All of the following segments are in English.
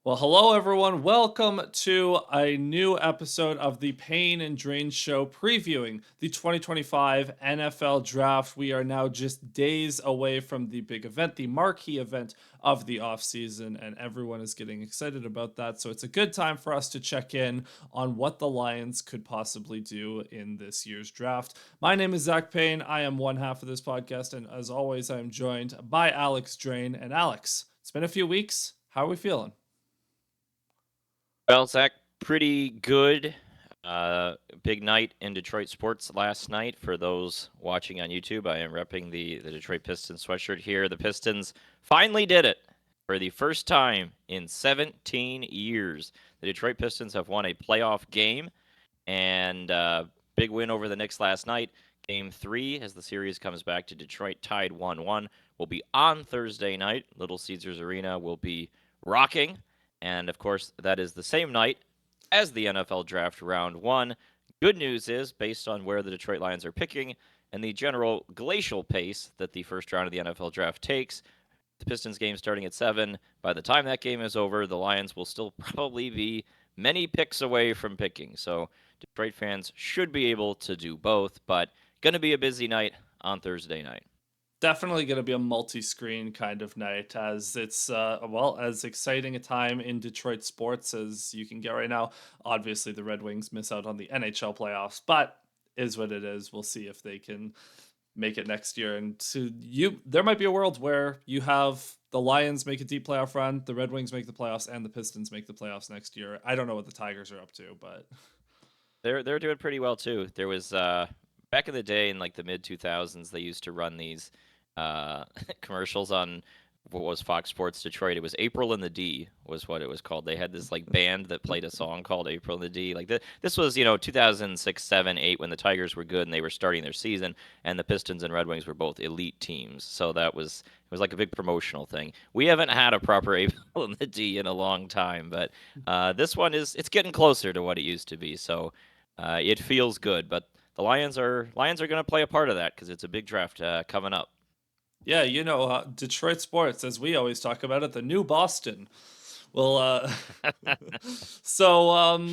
Well, hello everyone. Welcome to a new episode of the Payne and Drain Show previewing the 2025 NFL Draft. We are now just days away from the big event, the marquee event of the offseason, and everyone is getting excited about that. So it's a good time for us to check in on what the Lions could possibly do in this year's draft. My name is Zach Payne. I am one half of this podcast, and as always, I am joined by Alex Drain. And Alex, it's been a few weeks. How are we feeling? Well, Zach, pretty good. Big night in Detroit sports last night. For those watching on YouTube, I am repping the Detroit Pistons sweatshirt here. The Pistons finally did it for the first time in 17 years. The Detroit Pistons have won a playoff game, and big win over the Knicks last night. Game 3, as the series comes back to Detroit, tied 1-1, will be on Thursday night. Little Caesars Arena will be rocking. And of course, that is the same night as the NFL Draft Round 1. Good news is, based on where the Detroit Lions are picking and the general glacial pace that the first round of the NFL Draft takes, the Pistons game starting at 7. By the time that game is over, the Lions will still probably be many picks away from picking. So Detroit fans should be able to do both, but going to be a busy night on Thursday night. Definitely going to be a multi-screen kind of night, as it's as exciting a time in Detroit sports as you can get right now. Obviously the Red Wings miss out on the NHL playoffs, but is what it is. We'll see if they can make it next year. And to you, there might be a world where you have the Lions make a deep playoff run, the Red Wings make the playoffs, and the Pistons make the playoffs next year. I don't know what the Tigers are up to, but They're doing pretty well too. There was back in the day in like the mid 2000s, they used to run these commercials on what was Fox Sports Detroit. It was April in the D was what it was called. They had this like band that played a song called April in the D. Like this was 2006, 7, 8 when the Tigers were good and they were starting their season, and the Pistons and Red Wings were both elite teams. So it was like a big promotional thing. We haven't had a proper April in the D in a long time, but this one it's getting closer to what it used to be. So it feels good, but the Lions are going to play a part of that because it's a big draft coming up. yeah, Detroit sports, as we always talk about it, the new Boston. Well, so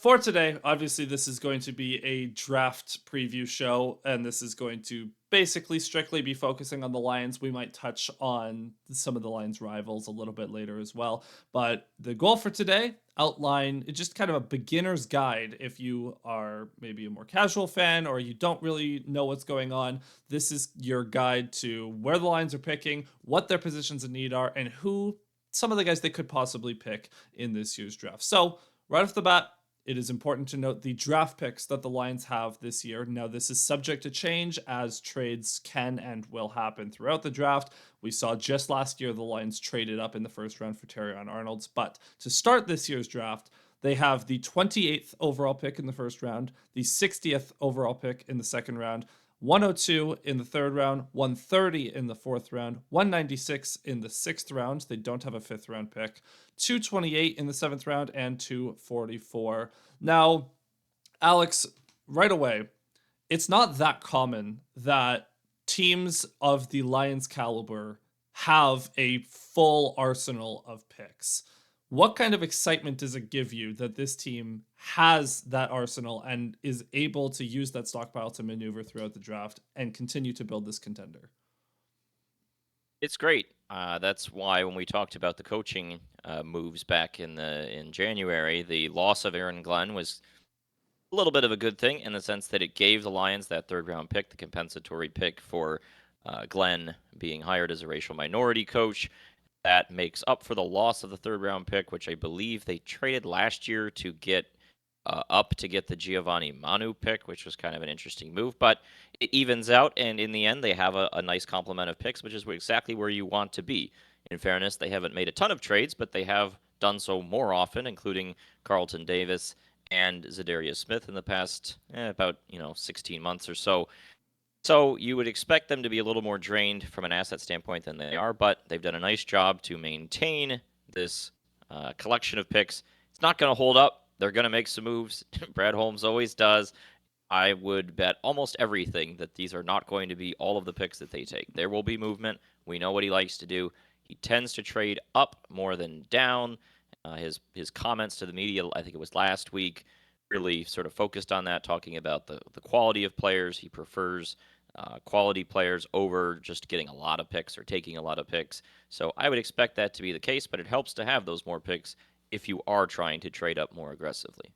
for today, obviously, this is going to be a draft preview show, and this is going to basically strictly be focusing on the Lions. We might touch on some of the Lions' rivals a little bit later as well. But the goal for today, outline just kind of a beginner's guide. If you are maybe a more casual fan or you don't really know what's going on, this is your guide to where the Lions are picking, what their positions of need are, and who some of the guys they could possibly pick in this year's draft. So, right off the bat, it is important to note the draft picks that the Lions have this year. Now, this is subject to change as trades can and will happen throughout the draft. We saw just last year the Lions traded up in the first round for Terrion Arnold's. But to start this year's draft, they have the 28th overall pick in the first round, the 60th overall pick in the second round, 102 in the third round, 130 in the fourth round, 196 in the sixth round. They don't have a fifth round pick, 228 in the seventh round, and 244. Now, Alex, right away, it's not that common that teams of the Lions caliber have a full arsenal of picks. What kind of excitement does it give you that this team has that arsenal and is able to use that stockpile to maneuver throughout the draft and continue to build this contender? It's great. That's why when we talked about the coaching moves back in January, the loss of Aaron Glenn was a little bit of a good thing in the sense that it gave the Lions that third round pick, the compensatory pick for Glenn being hired as a racial minority coach. That makes up for the loss of the third round pick, which I believe they traded last year to get up to get the Giovanni Manu pick, which was kind of an interesting move. But it evens out, and in the end, they have a nice complement of picks, which is exactly where you want to be. In fairness, they haven't made a ton of trades, but they have done so more often, including Carlton Davis and Zadarius Smith in the past about 16 months or so. So you would expect them to be a little more drained from an asset standpoint than they are, but they've done a nice job to maintain this collection of picks. It's not going to hold up. They're going to make some moves. Brad Holmes always does. I would bet almost everything that these are not going to be all of the picks that they take. There will be movement. We know what he likes to do. He tends to trade up more than down. His comments to the media, I think it was last week, really sort of focused on that, talking about the quality of players. He prefers quality players over just getting a lot of picks or taking a lot of picks. So I would expect that to be the case, but it helps to have those more picks if you are trying to trade up more aggressively.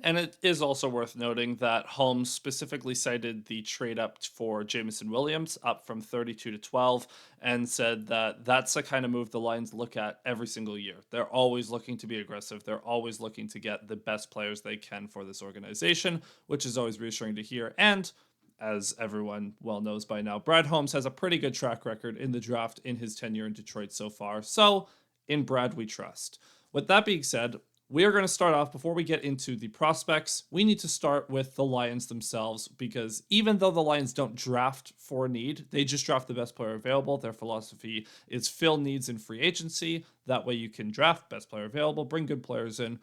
And it is also worth noting that Holmes specifically cited the trade up for Jameson Williams up from 32 to 12 and said that that's the kind of move the Lions look at every single year. They're always looking to be aggressive. They're always looking to get the best players they can for this organization, which is always reassuring to hear. And as everyone well knows by now, Brad Holmes has a pretty good track record in the draft in his tenure in Detroit so far. So in Brad, we trust. With that being said, we are going to start off before we get into the prospects. We need to start with the Lions themselves because even though the Lions don't draft for need, they just draft the best player available. Their philosophy is fill needs in free agency. That way you can draft best player available, bring good players in.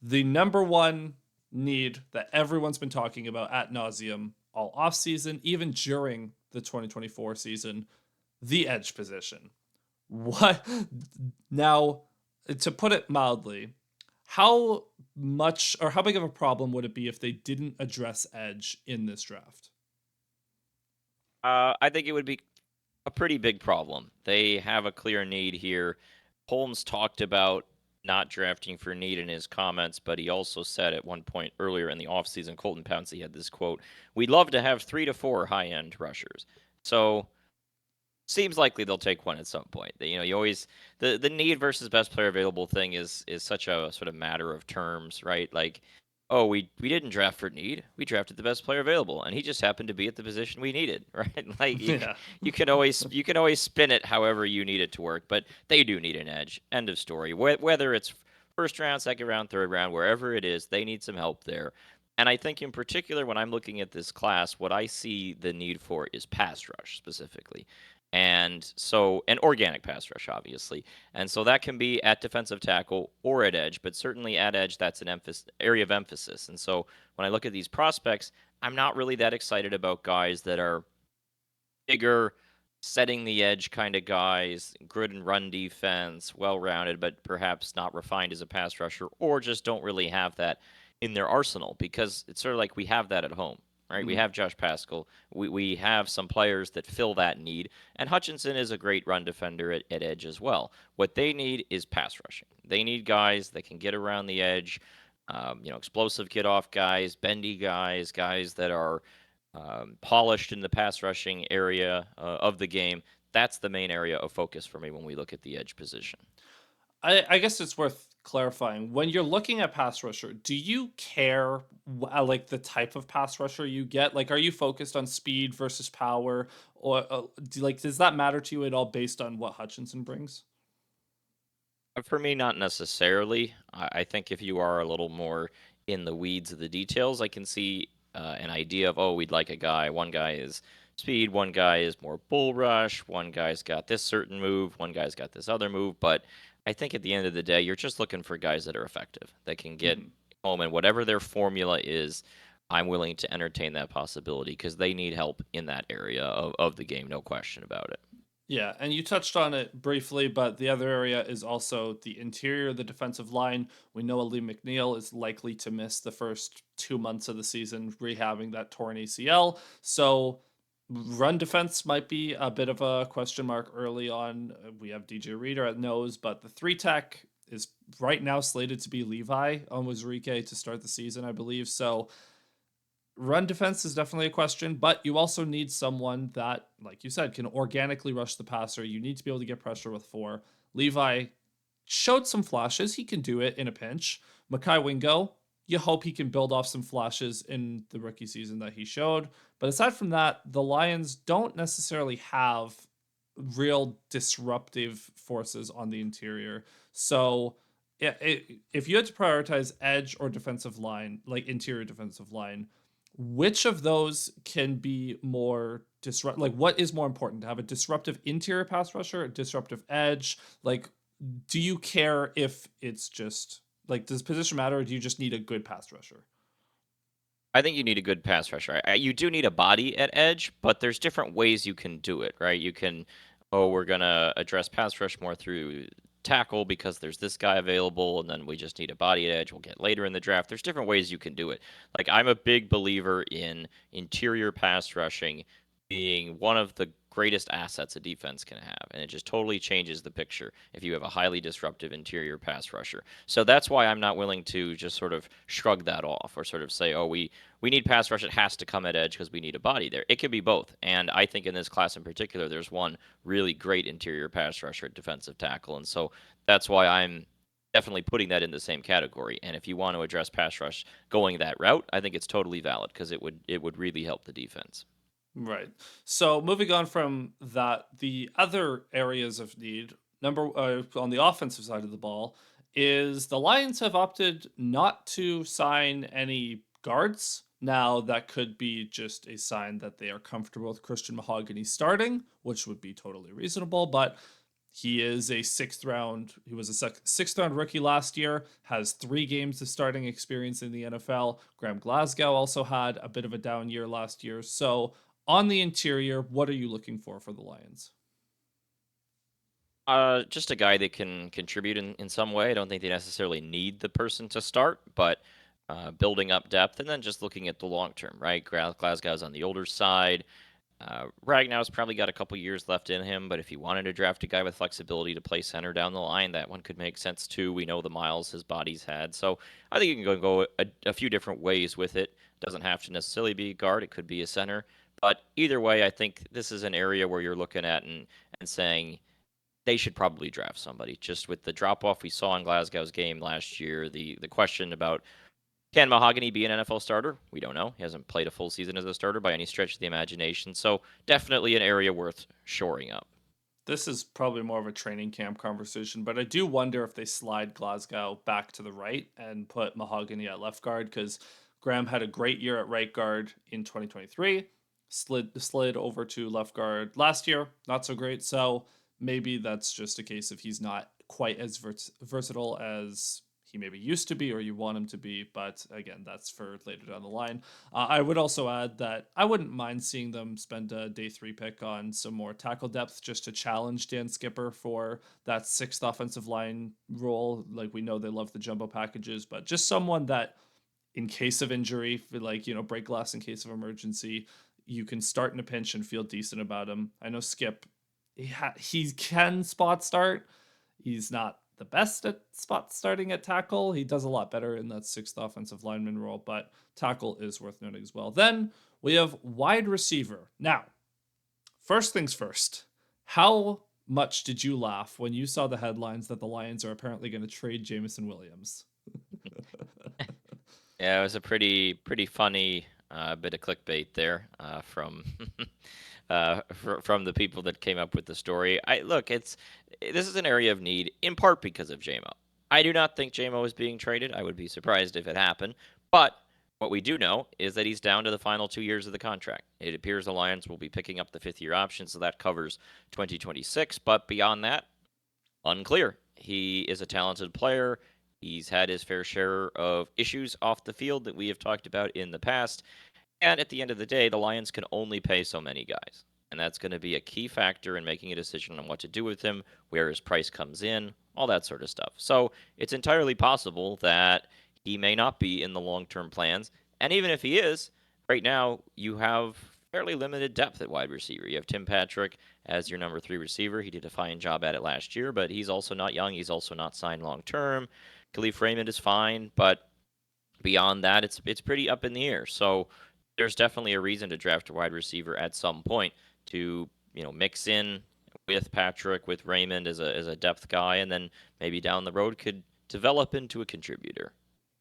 The number one need that everyone's been talking about ad nauseum all offseason, even during the 2024 season, the edge position. What now? To put it mildly, how much or how big of a problem would it be if they didn't address edge in this draft? I think it would be a pretty big problem. They have a clear need here. Holmes talked about not drafting for need in his comments, but he also said at one point earlier in the offseason, Colton Pouncey had this quote: "We'd love to have 3 to 4 high-end rushers." So seems likely they'll take one at some point. You always the need versus best player available thing is such a sort of matter of terms, right? Like, oh, we didn't draft for need, we drafted the best player available, and he just happened to be at the position we needed, right? Like Yeah. you can always spin it however you need it to work, but they do need an edge. End of story. Whether it's first round, second round, third round, wherever it is, they need some help there. And I think in particular, when I'm looking at this class, what I see the need for is pass rush specifically. And so, an organic pass rush, obviously. And so that can be at defensive tackle or at edge, but certainly at edge, that's an area of emphasis. And so, when I look at these prospects, I'm not really that excited about guys that are bigger, setting the edge kind of guys, good and run defense, well rounded, but perhaps not refined as a pass rusher, or just don't really have that in their arsenal because it's sort of like we have that at home. Right, we Mm. have Josh Pascal. We have some players that fill that need, and Hutchinson is a great run defender at edge as well. What they need is pass rushing. They need guys that can get around the edge, explosive get off guys, bendy guys, guys that are polished in the pass rushing area of the game. That's the main area of focus for me when we look at the edge position. I guess it's worth clarifying. When you're looking at pass rusher, do you care like the type of pass rusher you get? Like, are you focused on speed versus power, or does that matter to you at all based on what Hutchinson brings? For me, not necessarily. I think if you are a little more in the weeds of the details, I can see an idea of, oh, we'd like a guy. One guy is speed, one guy is more bull rush, one guy's got this certain move, one guy's got this other move. But I think at the end of the day, you're just looking for guys that are effective, that can get Mhm. home. And whatever their formula is, I'm willing to entertain that possibility because they need help in that area of the game, no question about it. Yeah, and you touched on it briefly, but the other area is also the interior, the defensive line. We know Ali McNeil is likely to miss the first 2 months of the season rehabbing that torn ACL. So run defense might be a bit of a question mark early on. We have DJ Reader at nose, but the three tech is right now slated to be Levi Onwuzurike to start the season, I believe. So run defense is definitely a question, but you also need someone that, like you said, can organically rush the passer. You need to be able to get pressure with four. Levi showed some flashes. He can do it in a pinch. Makai Wingo, you hope he can build off some flashes in the rookie season that he showed. But aside from that, the Lions don't necessarily have real disruptive forces on the interior. So yeah, if you had to prioritize edge or defensive line, like interior defensive line, which of those can be more disrupt? Like, what is more important to have a disruptive interior pass rusher, a disruptive edge? Like, do you care if it's just like does position matter, or do you just need a good pass rusher? I think you need a good pass rusher. You do need a body at edge, but there's different ways you can do it, right? You can, oh, we're gonna address pass rush more through tackle because there's this guy available, and then we just need a body edge. We'll get later in the draft. There's different ways you can do it. Like, I'm a big believer in interior pass rushing being one of the greatest assets a defense can have, and it just totally changes the picture if you have a highly disruptive interior pass rusher. So that's why I'm not willing to just sort of shrug that off or sort of say, oh, we need pass rush. It has to come at edge because we need a body there. It can be both. And I think in this class in particular, there's one really great interior pass rusher at defensive tackle. And so that's why I'm definitely putting that in the same category. And if you want to address pass rush going that route, I think it's totally valid because it would really help the defense. Right. So moving on from that, the other areas of need, on the offensive side of the ball, is the Lions have opted not to sign any guards. Now that could be just a sign that they are comfortable with Christian Mahogany starting, which would be totally reasonable. But he is a sixth round. He was a sixth round rookie last year. Has 3 games of starting experience in the NFL. Graham Glasgow also had a bit of a down year last year. So on the interior, what are you looking for the Lions? Just a guy that can contribute in some way. I don't think they necessarily need the person to start, but building up depth and then just looking at the long term, right? Glasgow's on the older side. Ragnow's probably got a couple years left in him, but if you wanted to draft a guy with flexibility to play center down the line, that one could make sense too. We know the miles his body's had, so I think you can go a few different ways with it. Doesn't have to necessarily be a guard; it could be a center. But either way, I think this is an area where you're looking at and saying they should probably draft somebody. Just with the drop off we saw in Glasgow's game last year, the question about can Mahogany be an NFL starter? We don't know. He hasn't played a full season as a starter by any stretch of the imagination. So definitely an area worth shoring up. This is probably more of a training camp conversation, but I do wonder if they slide Glasgow back to the right and put Mahogany at left guard because Graham had a great year at right guard in 2023, slid over to left guard last year, not so great. So maybe that's just a case of he's not quite as versatile as he maybe used to be or you want him to be. But again, that's for later down the line. I would also add that I wouldn't mind seeing them spend a day 3 pick on some more tackle depth just to challenge Dan Skipper for that 6th offensive line role. Like we know they love the jumbo packages, but just someone that in case of injury, like, break glass in case of emergency, you can start in a pinch and feel decent about him. I know Skip, he can spot start. He's not the best at spot starting at tackle. He does a lot better in that 6th offensive lineman role, but tackle is worth noting as well. Then we have wide receiver. Now, first things first, how much did you laugh when you saw the headlines that the Lions are apparently going to trade Jamison Williams? Yeah, it was a pretty funny bit of clickbait there from from the people that came up with the story. I look, this is an area of need in part because of JMO. I do not think JMO is being traded. I would be surprised if it happened. But what we do know is that he's down to the final 2 years of the contract. It appears the Lions will be picking up the 5th year option, so that covers 2026. But beyond that, unclear. He is a talented player. He's had his fair share of issues off the field that we have talked about in the past. And at the end of the day, the Lions can only pay so many guys. And that's going to be a key factor in making a decision on what to do with him, where his price comes in, all that sort of stuff. So it's entirely possible that he may not be in the long term plans. And even if he is, right now you have fairly limited depth at wide receiver. You have Tim Patrick as your number 3 receiver. He did a fine job at it last year, but he's also not young. He's also not signed long term. Khalif Raymond is fine, but beyond that, it's pretty up in the air. So there's definitely a reason to draft a wide receiver at some point to mix in with Patrick, with Raymond as a depth guy, and then maybe down the road could develop into a contributor.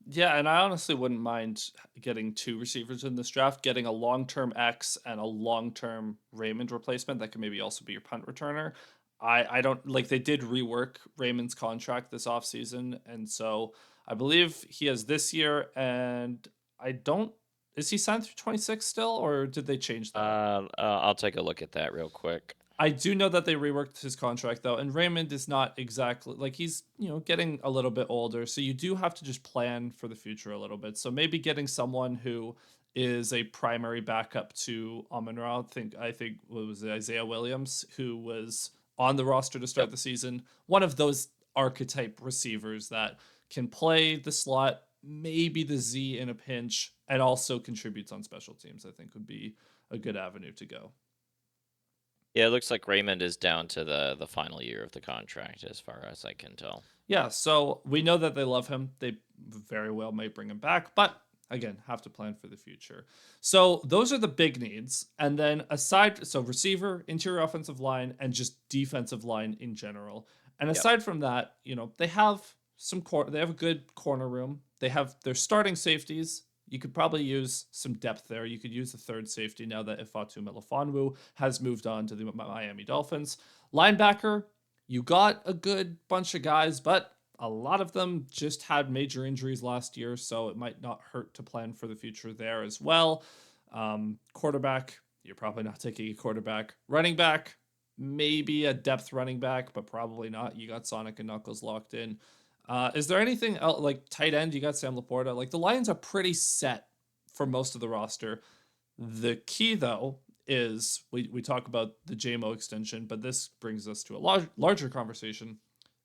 Yeah, and I honestly wouldn't mind getting 2 receivers in this draft, getting a long-term X and a long-term Raymond replacement that can maybe also be your punt returner. I don't like they did rework Raymond's contract this offseason, and so I believe he has this year and I don't is he signed through 26 still or did they change that? I'll take a look at that real quick. I do know that they reworked his contract though, and Raymond is not exactly like he's getting a little bit older, so you do have to just plan for the future a little bit. So maybe getting someone who is a primary backup to Amon Ra. I think what was it, Isaiah Williams, who was on the roster to start Yep. the season. One of those archetype receivers that can play the slot, maybe the Z in a pinch, and also contributes on special teams, I think would be a good avenue to go. Yeah, it looks like Raymond is down to the final year of the contract, as far as I can tell. Yeah, so we know that they love him. They very well might bring him back, but again, have to plan for the future. So those are the big needs. And then aside, so receiver, interior offensive line, and just defensive line in general. And Yep. aside from that, they have they have a good corner room. They have their starting safeties. You could probably use some depth there. You could use the third safety now that Ifatu Melifonwu has moved on to the Miami Dolphins. Linebacker, you got a good bunch of guys, but a lot of them just had major injuries last year, so it might not hurt to plan for the future there as well. Quarterback, you're probably not taking a quarterback. Running back, maybe a depth running back, but probably not. You got Sonic and Knuckles locked in. Is there anything else, like tight end? You got Sam Laporta. Like the Lions are pretty set for most of the roster. The key, though, is we talk about the JMO extension, but this brings us to a larger conversation.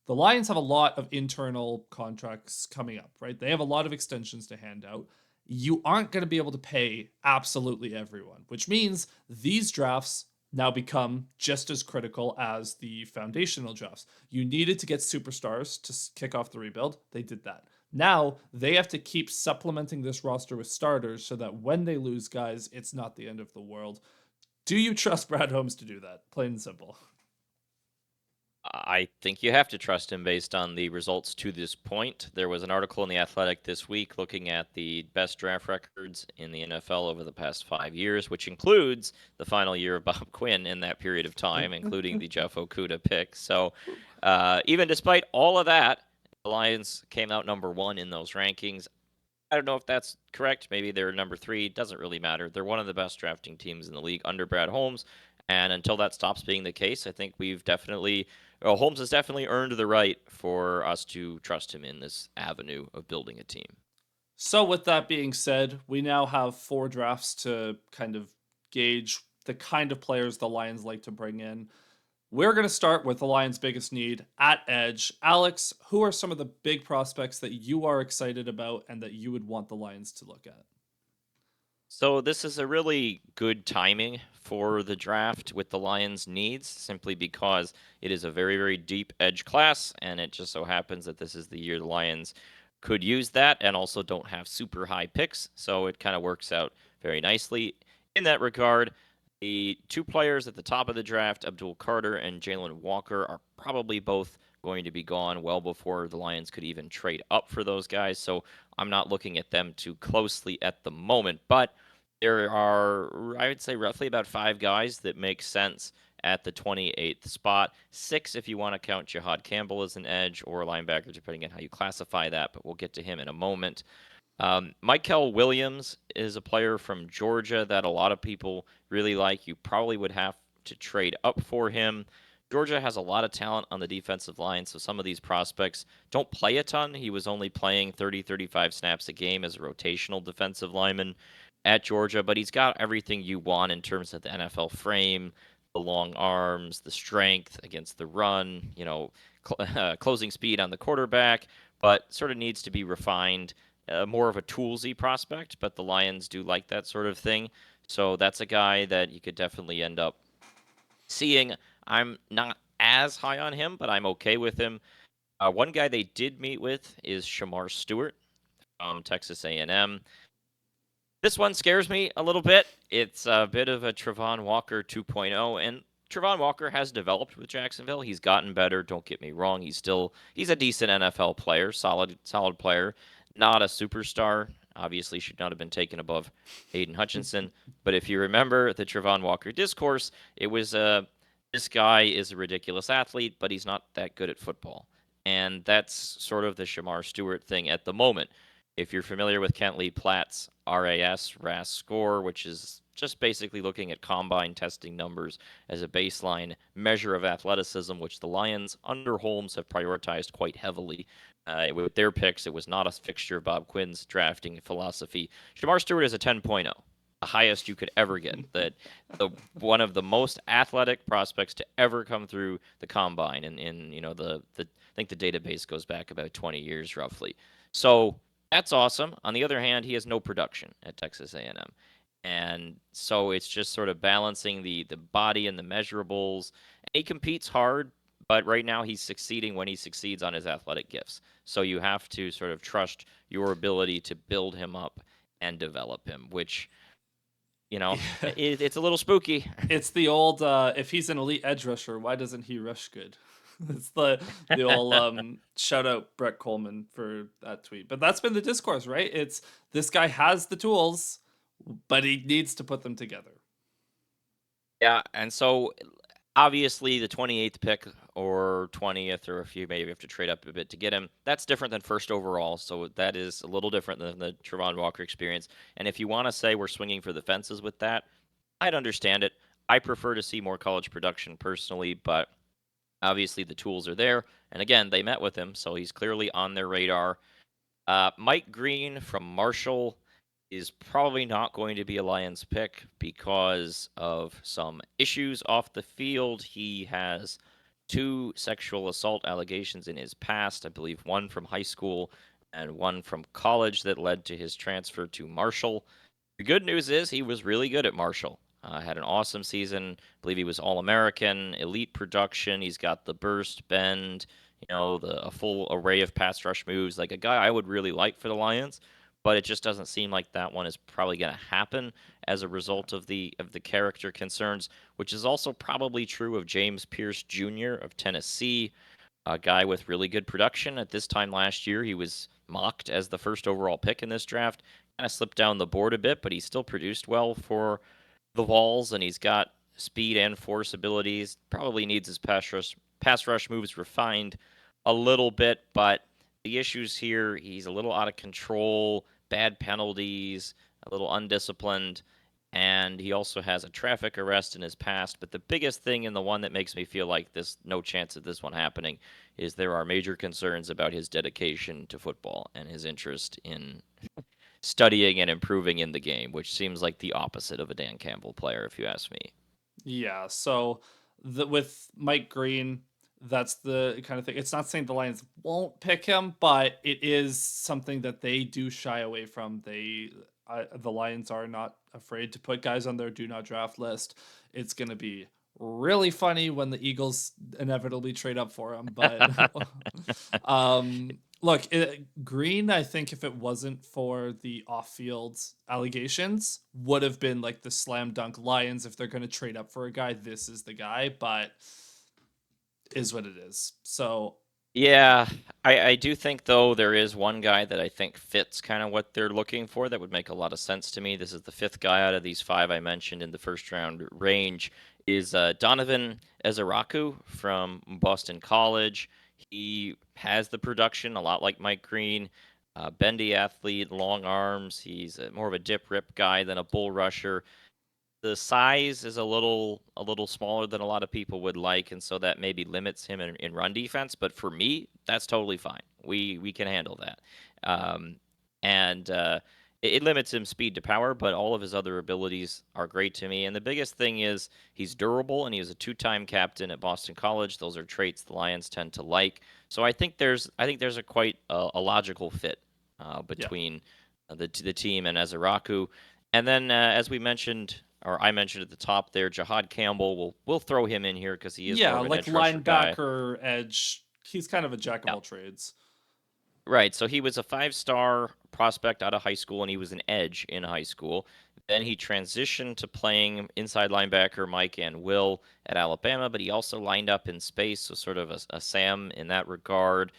The Lions have a lot of internal contracts coming up, right? They have a lot of extensions to hand out. You aren't going to be able to pay absolutely everyone, which means these drafts now become just as critical as the foundational drafts. You needed to get superstars to kick off the rebuild. They did that. Now they have to keep supplementing this roster with starters so that when they lose guys, it's not the end of the world. Do you trust Brad Holmes to do that? Plain and simple. I think you have to trust him based on the results to this point. There was an article in The Athletic this week looking at the best draft records in the NFL over the past 5 years, which includes the final year of Bob Quinn in that period of time, including the Jeff Okudah pick. So even despite all of that, the Lions came out number one in those rankings. I don't know if that's correct. Maybe they're number three. Doesn't really matter. They're one of the best drafting teams in the league under Brad Holmes. And until that stops being the case, I think Holmes has definitely earned the right for us to trust him in this avenue of building a team. So, with that being said, we now have 4 drafts to kind of gauge the kind of players the Lions like to bring in. We're going to start with the Lions' biggest need at edge. Alex, who are some of the big prospects that you are excited about and that you would want the Lions to look at? So this is a really good timing for the draft with the Lions' needs, simply because it is a very, very deep edge class, and it just so happens that this is the year the Lions could use that and also don't have super high picks, so it kind of works out very nicely in that regard. The 2 players at the top of the draft, Abdul Carter and Jalen Walker, are probably both going to be gone well before the Lions could even trade up for those guys, so I'm not looking at them too closely at the moment, but there are, I would say, roughly about 5 guys that make sense at the 28th spot. 6 if you want to count Jihad Campbell as an edge or a linebacker, depending on how you classify that, but we'll get to him in a moment. Michael Williams is a player from Georgia that a lot of people really like. You probably would have to trade up for him. Georgia has a lot of talent on the defensive line, so some of these prospects don't play a ton. He was only playing 30, 35 snaps a game as a rotational defensive lineman at Georgia, but he's got everything you want in terms of the NFL frame, the long arms, the strength against the run, closing speed on the quarterback, but sort of needs to be refined. More of a toolsy prospect, but the Lions do like that sort of thing. So that's a guy that you could definitely end up seeing. I'm not as high on him, but I'm okay with him. One guy they did meet with is Shamar Stewart from Texas A&M. This one scares me a little bit. It's a bit of a Travon Walker 2.0, and Travon Walker has developed with Jacksonville. He's gotten better. Don't get me wrong. He's a decent NFL player, solid player, not a superstar. Obviously, should not have been taken above Hayden Hutchinson. But if you remember the Travon Walker discourse, it was this guy is a ridiculous athlete, but he's not that good at football. And that's sort of the Shamar Stewart thing at the moment. If you're familiar with Kent Lee Platt's RAS score, which is just basically looking at combine testing numbers as a baseline measure of athleticism, which the Lions under Holmes have prioritized quite heavily. With their picks, it was not a fixture of Bob Quinn's drafting philosophy. Shamar Stewart is a 10.0, the highest you could ever get. One of the most athletic prospects to ever come through the combine, and in the think the database goes back about 20 years roughly. So that's awesome. On the other hand, he has no production at Texas A&M. And so it's just sort of balancing the body and the measurables. And he competes hard, but right now he's succeeding when he succeeds on his athletic gifts. So you have to sort of trust your ability to build him up and develop him, which, it's a little spooky. It's the old if he's an elite edge rusher, why doesn't he rush good? It's the old shout out Brett Coleman for that tweet. But that's been the discourse, right? It's this guy has the tools, but he needs to put them together. Yeah, and so obviously the 28th pick or 20th, or if you maybe have to trade up a bit to get him, that's different than first overall. So that is a little different than the Travon Walker experience. And if you want to say we're swinging for the fences with that, I'd understand it. I prefer to see more college production personally, but obviously the tools are there. And again, they met with him, so he's clearly on their radar. Mike Green from Marshall is probably not going to be a Lions pick because of some issues off the field. He has 2 sexual assault allegations in his past, I believe one from high school and one from college that led to his transfer to Marshall. The good news is he was really good at Marshall. Had an awesome season. I believe he was All-American, elite production. He's got the burst, bend, a full array of pass rush moves. Like a guy I would really like for the Lions, but it just doesn't seem like that one is probably going to happen as a result of the character concerns, which is also probably true of James Pierce Jr. of Tennessee, a guy with really good production. At this time last year, he was mocked as the first overall pick in this draft. Kind of slipped down the board a bit, but he still produced well for the Vols, and he's got speed and force abilities. Probably needs his pass rush moves refined a little bit, but the issues here, he's a little out of control, bad penalties, a little undisciplined, and he also has a traffic arrest in his past. But the biggest thing, and the one that makes me feel like there's no chance of this one happening, is there are major concerns about his dedication to football and his interest in studying and improving in the game, which seems like the opposite of a Dan Campbell player, if you ask me. Yeah, so with Mike Green, that's the kind of thing. It's not saying the Lions won't pick him, but it is something that they do shy away from. The Lions are not afraid to put guys on their do not draft list. It's going to be really funny when the Eagles inevitably trade up for him, but look, Green, I think if it wasn't for the off-field allegations, would have been like the slam dunk Lions. If they're going to trade up for a guy, this is the guy, but is what it is. So Yeah, I do think, though, there is one guy that I think fits kind of what they're looking for that would make a lot of sense to me. This is the 5th guy out of these 5 I mentioned in the first round range, is Donovan Ezeraku from Boston College. He has the production, a lot like Mike Green, bendy athlete, long arms. He's more of a dip rip guy than a bull rusher. The size is a little smaller than a lot of people would like, and so that maybe limits him in run defense. But for me, that's totally fine. We can handle that, and it limits him speed to power, but all of his other abilities are great to me. And the biggest thing is he's durable, and he was a 2-time captain at Boston College. Those are traits the Lions tend to like. So I think there's a quite a logical fit yeah, between the team and Ezeraku. And then, as we mentioned, or I mentioned at the top there, Jahad Campbell. We'll throw him in here because he is more yeah, of an like edge rusher guy. linebacker, edge. He's kind of a jack of Yeah. all trades. Right. So he was a 5-star prospect out of high school, and he was an edge in high school. Then he transitioned to playing inside linebacker Mike and Will at Alabama, but he also lined up in space, so sort of a Sam in that regard.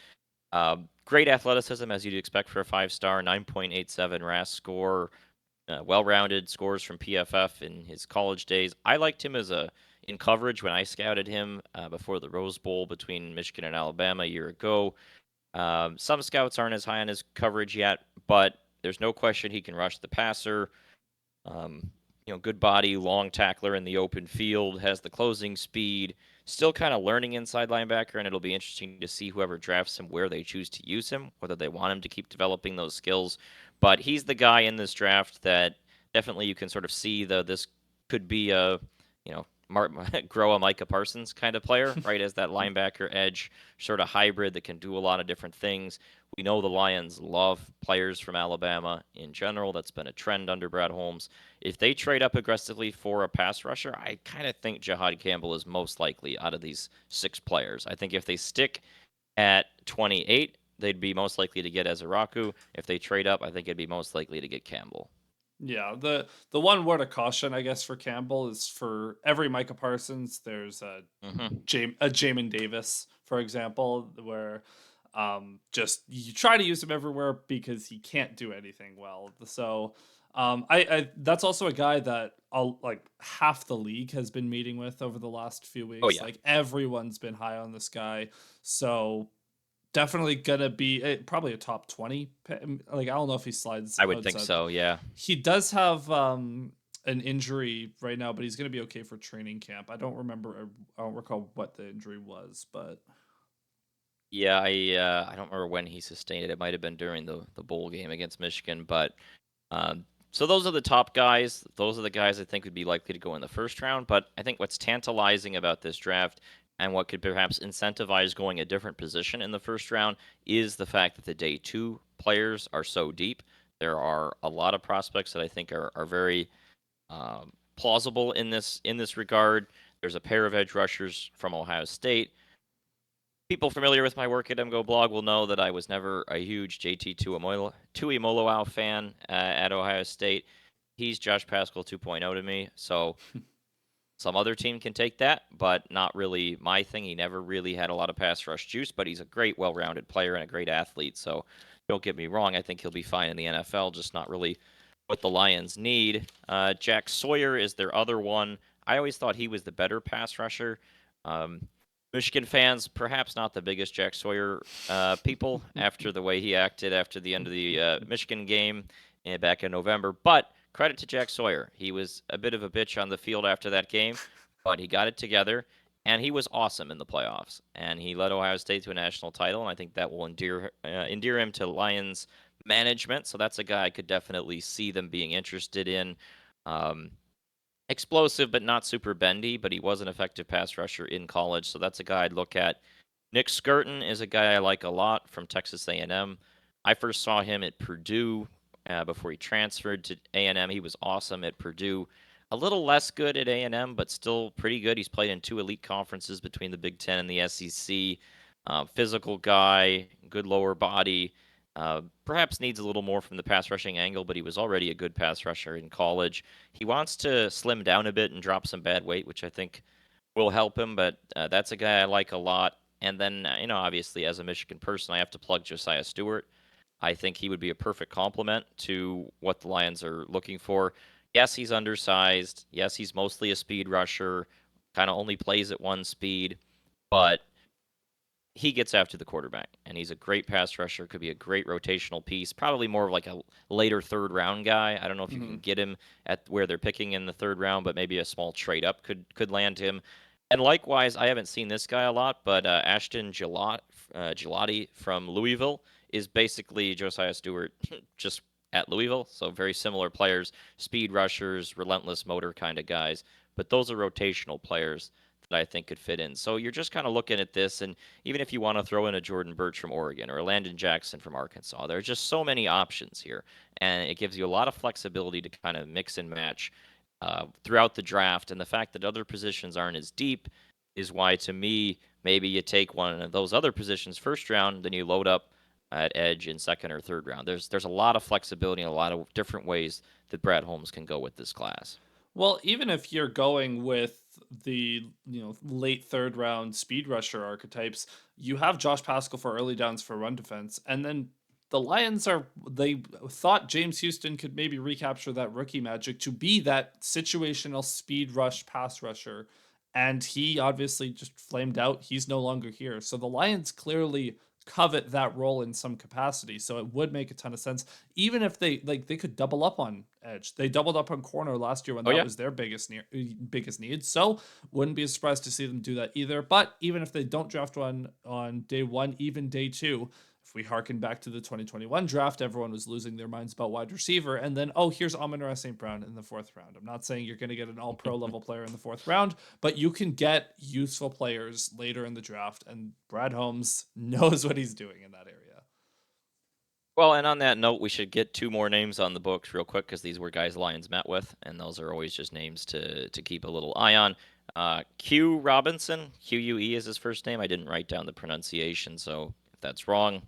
Great athleticism, as you'd expect for a 5-star, 9.87 RAS score, well-rounded scores from PFF in his college days. I liked him in coverage when I scouted him before the Rose Bowl between Michigan and Alabama a year ago. Some scouts aren't as high on his coverage yet, but there's no question he can rush the passer. Good body, long tackler in the open field, has the closing speed. Still kind of learning inside linebacker, and it'll be interesting to see whoever drafts him where they choose to use him, whether they want him to keep developing those skills. But he's the guy in this draft that definitely you can sort of see this could be a grow a Micah Parsons kind of player, right? As that linebacker edge sort of hybrid that can do a lot of different things. We know the Lions love players from Alabama in general. That's been a trend under Brad Holmes. If they trade up aggressively for a pass rusher, I kind of think Jahad Campbell is most likely out of these 6 players. I think if they stick at 28, they'd be most likely to get Ezeraku. If they trade up, I think it'd be most likely to get Campbell. Yeah, the one word of caution, I guess, for Campbell is for every Micah Parsons, there's Hmm. A Jamin Davis, for example, where just you try to use him everywhere because he can't do anything well. So I that's also a guy that like half the league has been meeting with over the last few Oh weeks. yeah, Like everyone's been high on this guy. So definitely gonna be probably a top 20. Like I don't know if he slides I would think outside. so. Yeah. He does have an injury right now, but he's going to be okay for training camp. I don't recall what the injury was, but Yeah, I don't remember when he sustained it. It might have been during the bowl game against Michigan, but so those are the top guys. Those are the guys I think would be likely to go in the first round. But I think what's tantalizing about this draft and what could perhaps incentivize going a different position in the first round is the fact that the day 2 players are so deep. There are a lot of prospects that I think are very plausible in this regard. There's a pair of edge rushers from Ohio State. People familiar with my work at MGO Blog will know that I was never a huge JT Tuimoloau fan at Ohio State. He's Josh Pascal 2.0 to me, so some other team can take that, but not really my thing. He never really had a lot of pass rush juice, but he's a great, well-rounded player and a great athlete. So don't get me wrong, I think he'll be fine in the NFL, just not really what the Lions need. Jack Sawyer is their other one. I always thought he was the better pass rusher. Um, Michigan fans, perhaps not the biggest Jack Sawyer people after the way he acted after the end of the Michigan game back in November, but credit to Jack Sawyer. He was a bit of a bitch on the field after that game, but he got it together, and he was awesome in the playoffs. And he led Ohio State to a national title, and I think that will endear him to Lions management. So that's a guy I could definitely see them being interested in. Um, Explosive, but not super bendy, but he was an effective pass rusher in college, so that's a guy I'd look at. Nick Skirton is a guy I like a lot from Texas A&M. I first saw him at Purdue before he transferred to A&M. He was awesome at Purdue. A little less good at A&M, but still pretty good. He's played in 2 elite conferences between the Big Ten and the SEC. Physical guy, good lower body. Perhaps needs a little more from the pass rushing angle, but he was already a good pass rusher in college. He wants to slim down a bit and drop some bad weight, which I think will help him, but that's a guy I like a lot. And then, obviously, as a Michigan person, I have to plug Josiah Stewart. I think he would be a perfect complement to what the Lions are looking for. Yes, he's undersized. Yes, he's mostly a speed rusher, kind of only plays at one speed, but he gets after the quarterback, and he's a great pass rusher. Could be a great rotational piece. Probably more of like a later third round guy. I don't know if you can mhm. get him at where they're picking in the third round, but maybe a small trade up could land him. And likewise, I haven't seen this guy a lot, but Ashton Gelati from Louisville is basically Josiah Stewart just at Louisville. So very similar players, speed rushers, relentless motor kind of guys. But those are rotational players that I think could fit in. So you're just kind of looking at this, and even if you want to throw in a Jordan Birch from Oregon or a Landon Jackson from Arkansas, there are just so many options here, and it gives you a lot of flexibility to kind of mix and match throughout the draft. And the fact that other positions aren't as deep is why, to me, maybe you take one of those other positions first round, then you load up at edge in second or third round. There's a lot of flexibility and a lot of different ways that Brad Holmes can go with this class. Well, even if you're going with the late third round speed rusher archetypes, you have Josh Pascal for early downs for run defense, and then the Lions they thought James Houston could maybe recapture that rookie magic to be that situational speed rush pass rusher, and he obviously just flamed out. He's no longer here, so the Lions clearly covet that role in some capacity. So it would make a ton of sense, even if they could double up on edge. They doubled up on corner last year when Oh that yeah. was their biggest need. So wouldn't be surprised to see them do that either. But even if they don't draft one on day 1, even day 2, we harken back to the 2021 draft, everyone was losing their minds about wide receiver. And then, oh, here's Amon-Ra St. Brown in the 4th round. I'm not saying you're going to get an all-pro level player in the 4th round, but you can get useful players later in the draft. And Brad Holmes knows what he's doing in that area. Well, and on that note, we should get 2 more names on the books real quick because these were guys Lions met with, and those are always just names to keep a little eye on. Q Robinson, Q-U-E is his first name. I didn't write down the pronunciation, so if that's wrong,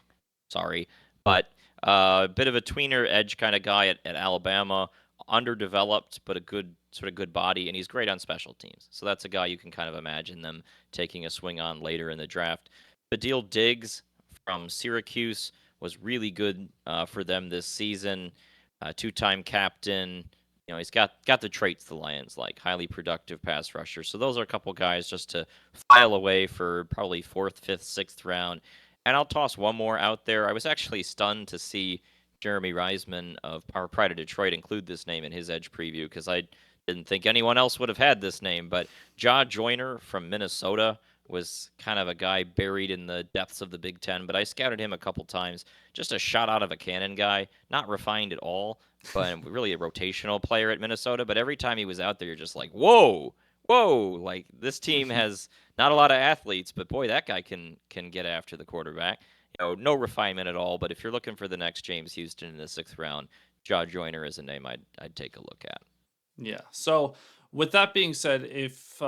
sorry. But a bit of a tweener edge kind of guy at Alabama, underdeveloped, but a good sort of good body, and he's great on special teams. So that's a guy you can kind of imagine them taking a swing on later in the draft. Fadil Diggs from Syracuse was really good for them this season. 2-time captain. You know, he's got the traits the Lions like. Highly productive pass rusher. So those are a couple guys just to file away for probably 4th, 5th, 6th round. And I'll toss one more out there. I was actually stunned to see Jeremy Reisman of Power Pride of Detroit include this name in his edge preview because I didn't think anyone else would have had this name. But Ja Joyner from Minnesota was kind of a guy buried in the depths of the Big Ten, but I scouted him a couple times. Just a shot out of a cannon guy, not refined at all, but really a rotational player at Minnesota. But every time he was out there, you're just like, whoa, whoa! Like this team has not a lot of athletes, but boy, that guy can get after the quarterback. You know, no refinement at all. But if you're looking for the next James Houston in the 6th round, Ja Joyner is a name I'd take a look at. Yeah. So with that being said, if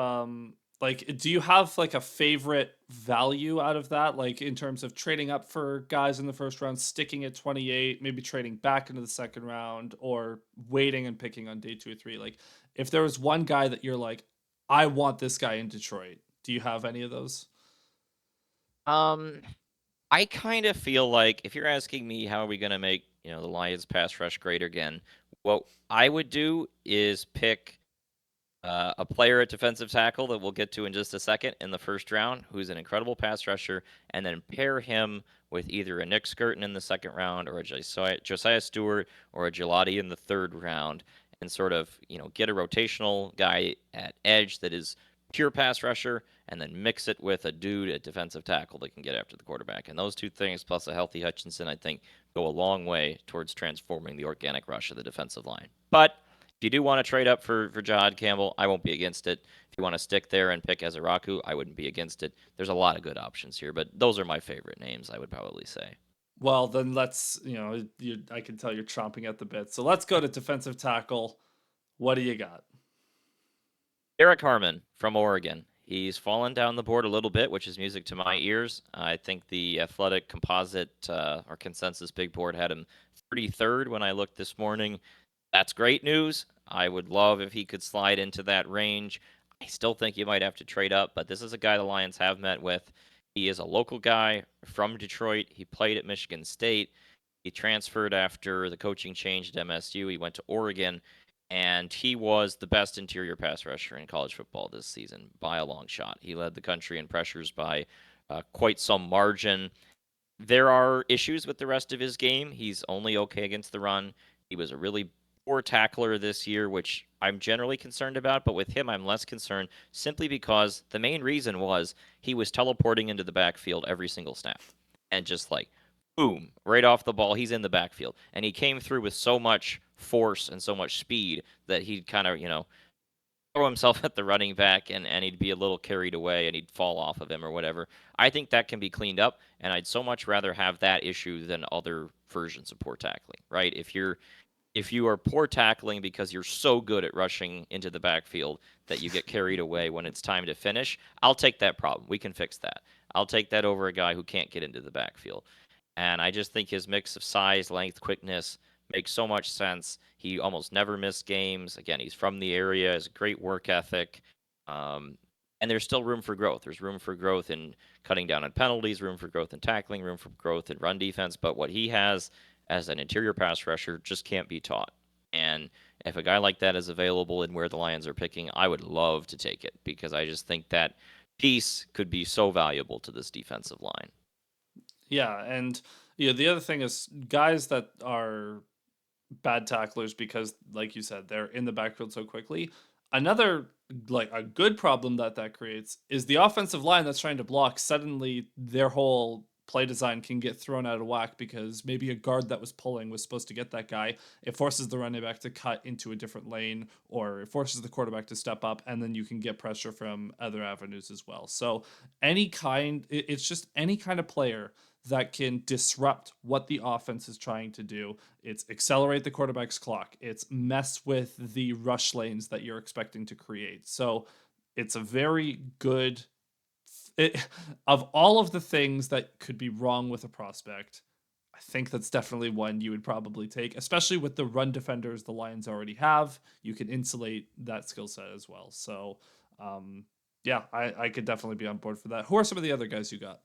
like, do you have like a favorite value out of that? Like in terms of trading up for guys in the 1st round, sticking at 28, maybe trading back into the 2nd round, or waiting and picking on day 2 or 3. Like if there was one guy that you're like, I want this guy in Detroit. Do you have any of those? Um, I kind of feel like if you're asking me how are we going to make, the Lions pass rush great again, what I would do is pick a player at defensive tackle that we'll get to in just a second in the 1st round, who's an incredible pass rusher, and then pair him with either a Nick Skirton in the 2nd round or a Josiah Stewart or a Gelati in the 3rd round, and sort of, get a rotational guy at edge that is pure pass rusher, and then mix it with a dude at defensive tackle that can get after the quarterback. And those 2 things, plus a healthy Hutchinson, I think, go a long way towards transforming the organic rush of the defensive line. But if you do want to trade up for Jahad Campbell, I won't be against it. If you want to stick there and pick Ezeraku, I wouldn't be against it. There's a lot of good options here, but those are my favorite names, I would probably say. Well, then let's, I can tell you're chomping at the bit. So let's go to defensive tackle. What do you got? Eric Harmon from Oregon. He's fallen down the board a little bit, which is music to my ears. I think the athletic composite or consensus big board had him 33rd when I looked this morning. That's great news. I would love if he could slide into that range. I still think you might have to trade up, but this is a guy the Lions have met with. He is a local guy from Detroit. He played at Michigan State. He transferred after the coaching change at MSU. He went to Oregon, and he was the best interior pass rusher in college football this season by a long shot. He led the country in pressures by quite some margin. There are issues with the rest of his game. He's only okay against the run. He was a really poor tackler this year, which I'm generally concerned about, but with him, I'm less concerned simply because the main reason was he was teleporting into the backfield every single snap. And just like, boom, right off the ball, he's in the backfield. And he came through with so much force and so much speed that he'd kind of, throw himself at the running back and he'd be a little carried away and he'd fall off of him or whatever. I think that can be cleaned up, and I'd so much rather have that issue than other versions of poor tackling, right? If you are poor tackling because you're so good at rushing into the backfield that you get carried away when it's time to finish, I'll take that problem. We can fix that. I'll take that over a guy who can't get into the backfield. And I just think his mix of size, length, quickness makes so much sense. He almost never missed games. Again, he's from the area, has a great work ethic. And there's still room for growth. There's room for growth in cutting down on penalties, room for growth in tackling, room for growth in run defense. But what he has as an interior pass rusher just can't be taught. And if a guy like that is available in where the Lions are picking, I would love to take it because I just think that piece could be so valuable to this defensive line. Yeah, and the other thing is guys that are bad tacklers because, like you said, they're in the backfield so quickly. Another, like, a good problem that creates is the offensive line that's trying to block. Suddenly, their whole play design can get thrown out of whack because maybe a guard that was pulling was supposed to get that guy. It forces the running back to cut into a different lane, or it forces the quarterback to step up, and then you can get pressure from other avenues as well. So it's just any kind of player that can disrupt what the offense is trying to do. It's accelerate the quarterback's clock. It's mess with the rush lanes that you're expecting to create. So it's a very good of all of the things that could be wrong with a prospect. I think that's definitely one you would probably take, especially with the run defenders the Lions already have. You can insulate that skill set as well. So, yeah, I could definitely be on board for that. Who are some of the other guys you got?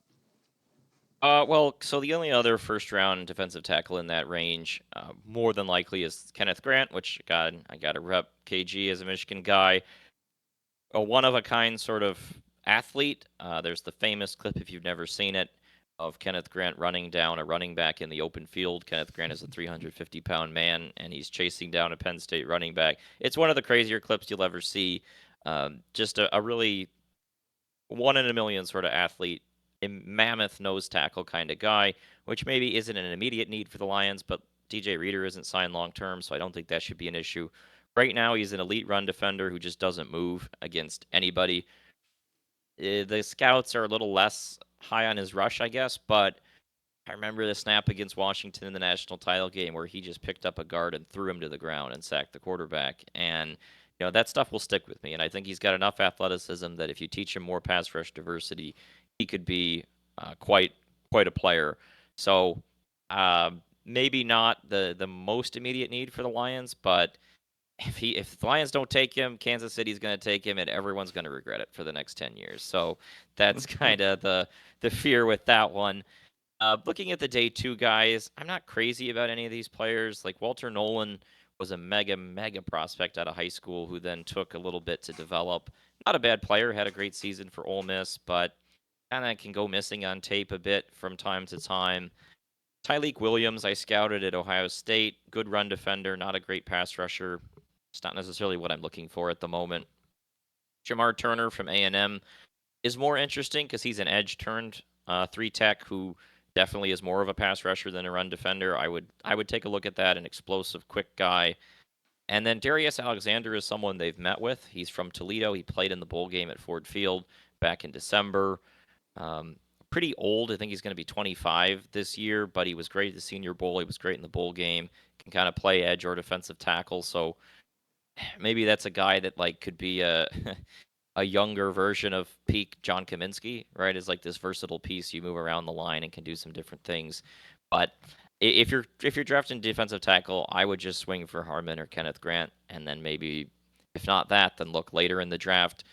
Well, so the only other first round defensive tackle in that range, more than likely, is Kenneth Grant, which God, I got to rep KG as a Michigan guy. A one of a kind sort of athlete. There's the famous clip, if you've never seen it, of Kenneth Grant running down a running back in the open field. Kenneth Grant is a 350-pound man, and he's chasing down a Penn State running back. It's one of the crazier clips you'll ever see. Just a really one in a million sort of athlete, a mammoth nose tackle kind of guy, which maybe isn't an immediate need for the Lions, but DJ Reader isn't signed long term, so I don't think that should be an issue. Right now, he's an elite run defender who just doesn't move against anybody. The scouts are a little less high on his rush, I guess, but I remember the snap against Washington in the national title game where he just picked up a guard and threw him to the ground and sacked the quarterback. And that stuff will stick with me. And I think he's got enough athleticism that if you teach him more pass rush diversity, he could be quite a player. So maybe not the most immediate need for the Lions, but if the Lions don't take him, Kansas City's going to take him, and everyone's going to regret it for the next 10 years. So that's kind of the fear with that one. Looking at the day two guys, I'm not crazy about any of these players. Like Walter Nolan was a mega prospect out of high school who then took a little bit to develop. Not a bad player, had a great season for Ole Miss, but kind of can go missing on tape a bit from time to time. Tyleik Williams, I scouted at Ohio State. Good run defender, not a great pass rusher. It's not necessarily what I'm looking for at the moment. Jamar Turner from A&M is more interesting because he's an edge turned three tech who definitely is more of a pass rusher than a run defender. I would take a look at that, an explosive, quick guy. And then Darius Alexander is someone they've met with. He's from Toledo. He played in the bowl game at Ford Field back in December. Pretty old. I think he's going to be 25 this year, but he was great at the Senior Bowl. He was great in the bowl game. Can kind of play edge or defensive tackle. So maybe that's a guy that could be a a younger version of peak John Kaminsky, right? Is like this versatile piece. You move around the line and can do some different things. But if you're drafting defensive tackle, I would just swing for Harmon or Kenneth Grant, and then maybe if not that, then look later in the draft.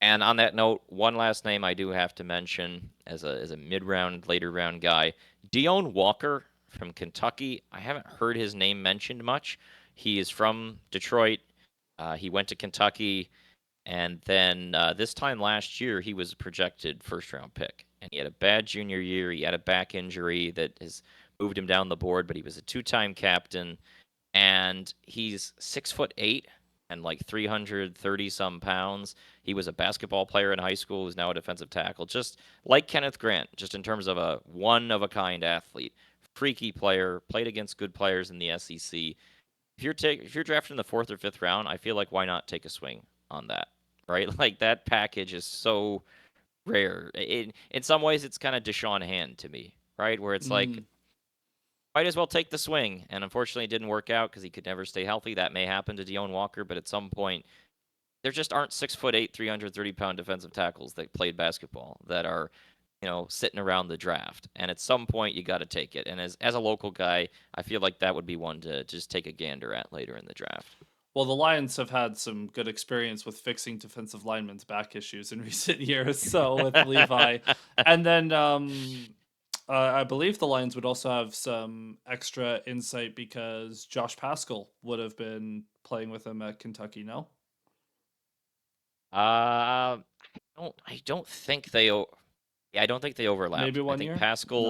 And on that note, one last name I do have to mention as a mid-round, later round guy, Deone Walker from Kentucky. I haven't heard his name mentioned much. He is from Detroit. He went to Kentucky. And then this time last year, he was a projected first-round pick. And he had a bad junior year. He had a back injury that has moved him down the board, but he was a two-time captain. And he's 6'8" and 330-some pounds. He was a basketball player in high school, who's now a defensive tackle. Just like Kenneth Grant, just in terms of a one-of-a-kind athlete. Freaky player, played against good players in the SEC. If you're drafted in the 4th or 5th round, I feel like why not take a swing on that, right? Like that package is so rare. In some ways, it's kind of Deshaun Hand to me, right? Where it's like, might as well take the swing. And unfortunately, it didn't work out because he could never stay healthy. That may happen to Deone Walker, but at some point, there just aren't 6'8", 330-pound defensive tackles that played basketball that are, sitting around the draft. And at some point, you got to take it. And as a local guy, I feel like that would be one to just take a gander at later in the draft. Well, the Lions have had some good experience with fixing defensive linemen's back issues in recent years. So with Levi, and then I believe the Lions would also have some extra insight because Josh Pascal would have been playing with him at Kentucky. No, I don't think they. Yeah, I don't think they overlapped. maybe I one think year. Pascal,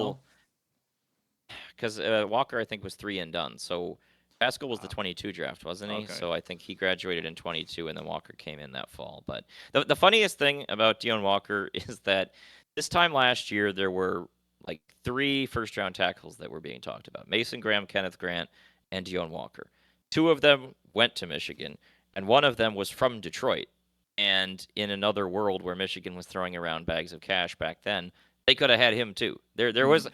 No, because Walker, I think was 3 and done. So Pascal was the 22 draft, wasn't he? okay. So I think he graduated in 22, and then Walker came in that fall. But the funniest thing about Deone Walker is that this time last year there were like 3 first-round tackles that were being talked about: Mason Graham, Kenneth Grant, and Deone Walker. 2 of them went to Michigan, and 1 of them was from Detroit. And in another world where Michigan was throwing around bags of cash back then, they could have had him too. There was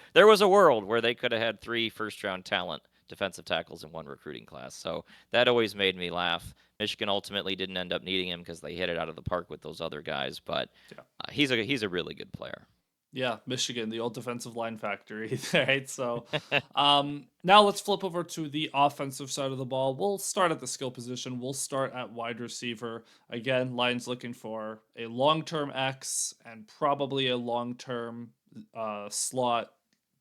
a world where they could have had 3 first-round talent defensive tackles in one recruiting class. So that always made me laugh. Michigan ultimately didn't end up needing him because they hit it out of the park with those other guys, but Yeah. he's a really good player. Yeah, Michigan, the old defensive line factory, right? So, now let's flip over to the offensive side of the ball. We'll start at the skill position. We'll start at wide receiver. Again, Lions looking for a long-term X and probably a long-term slot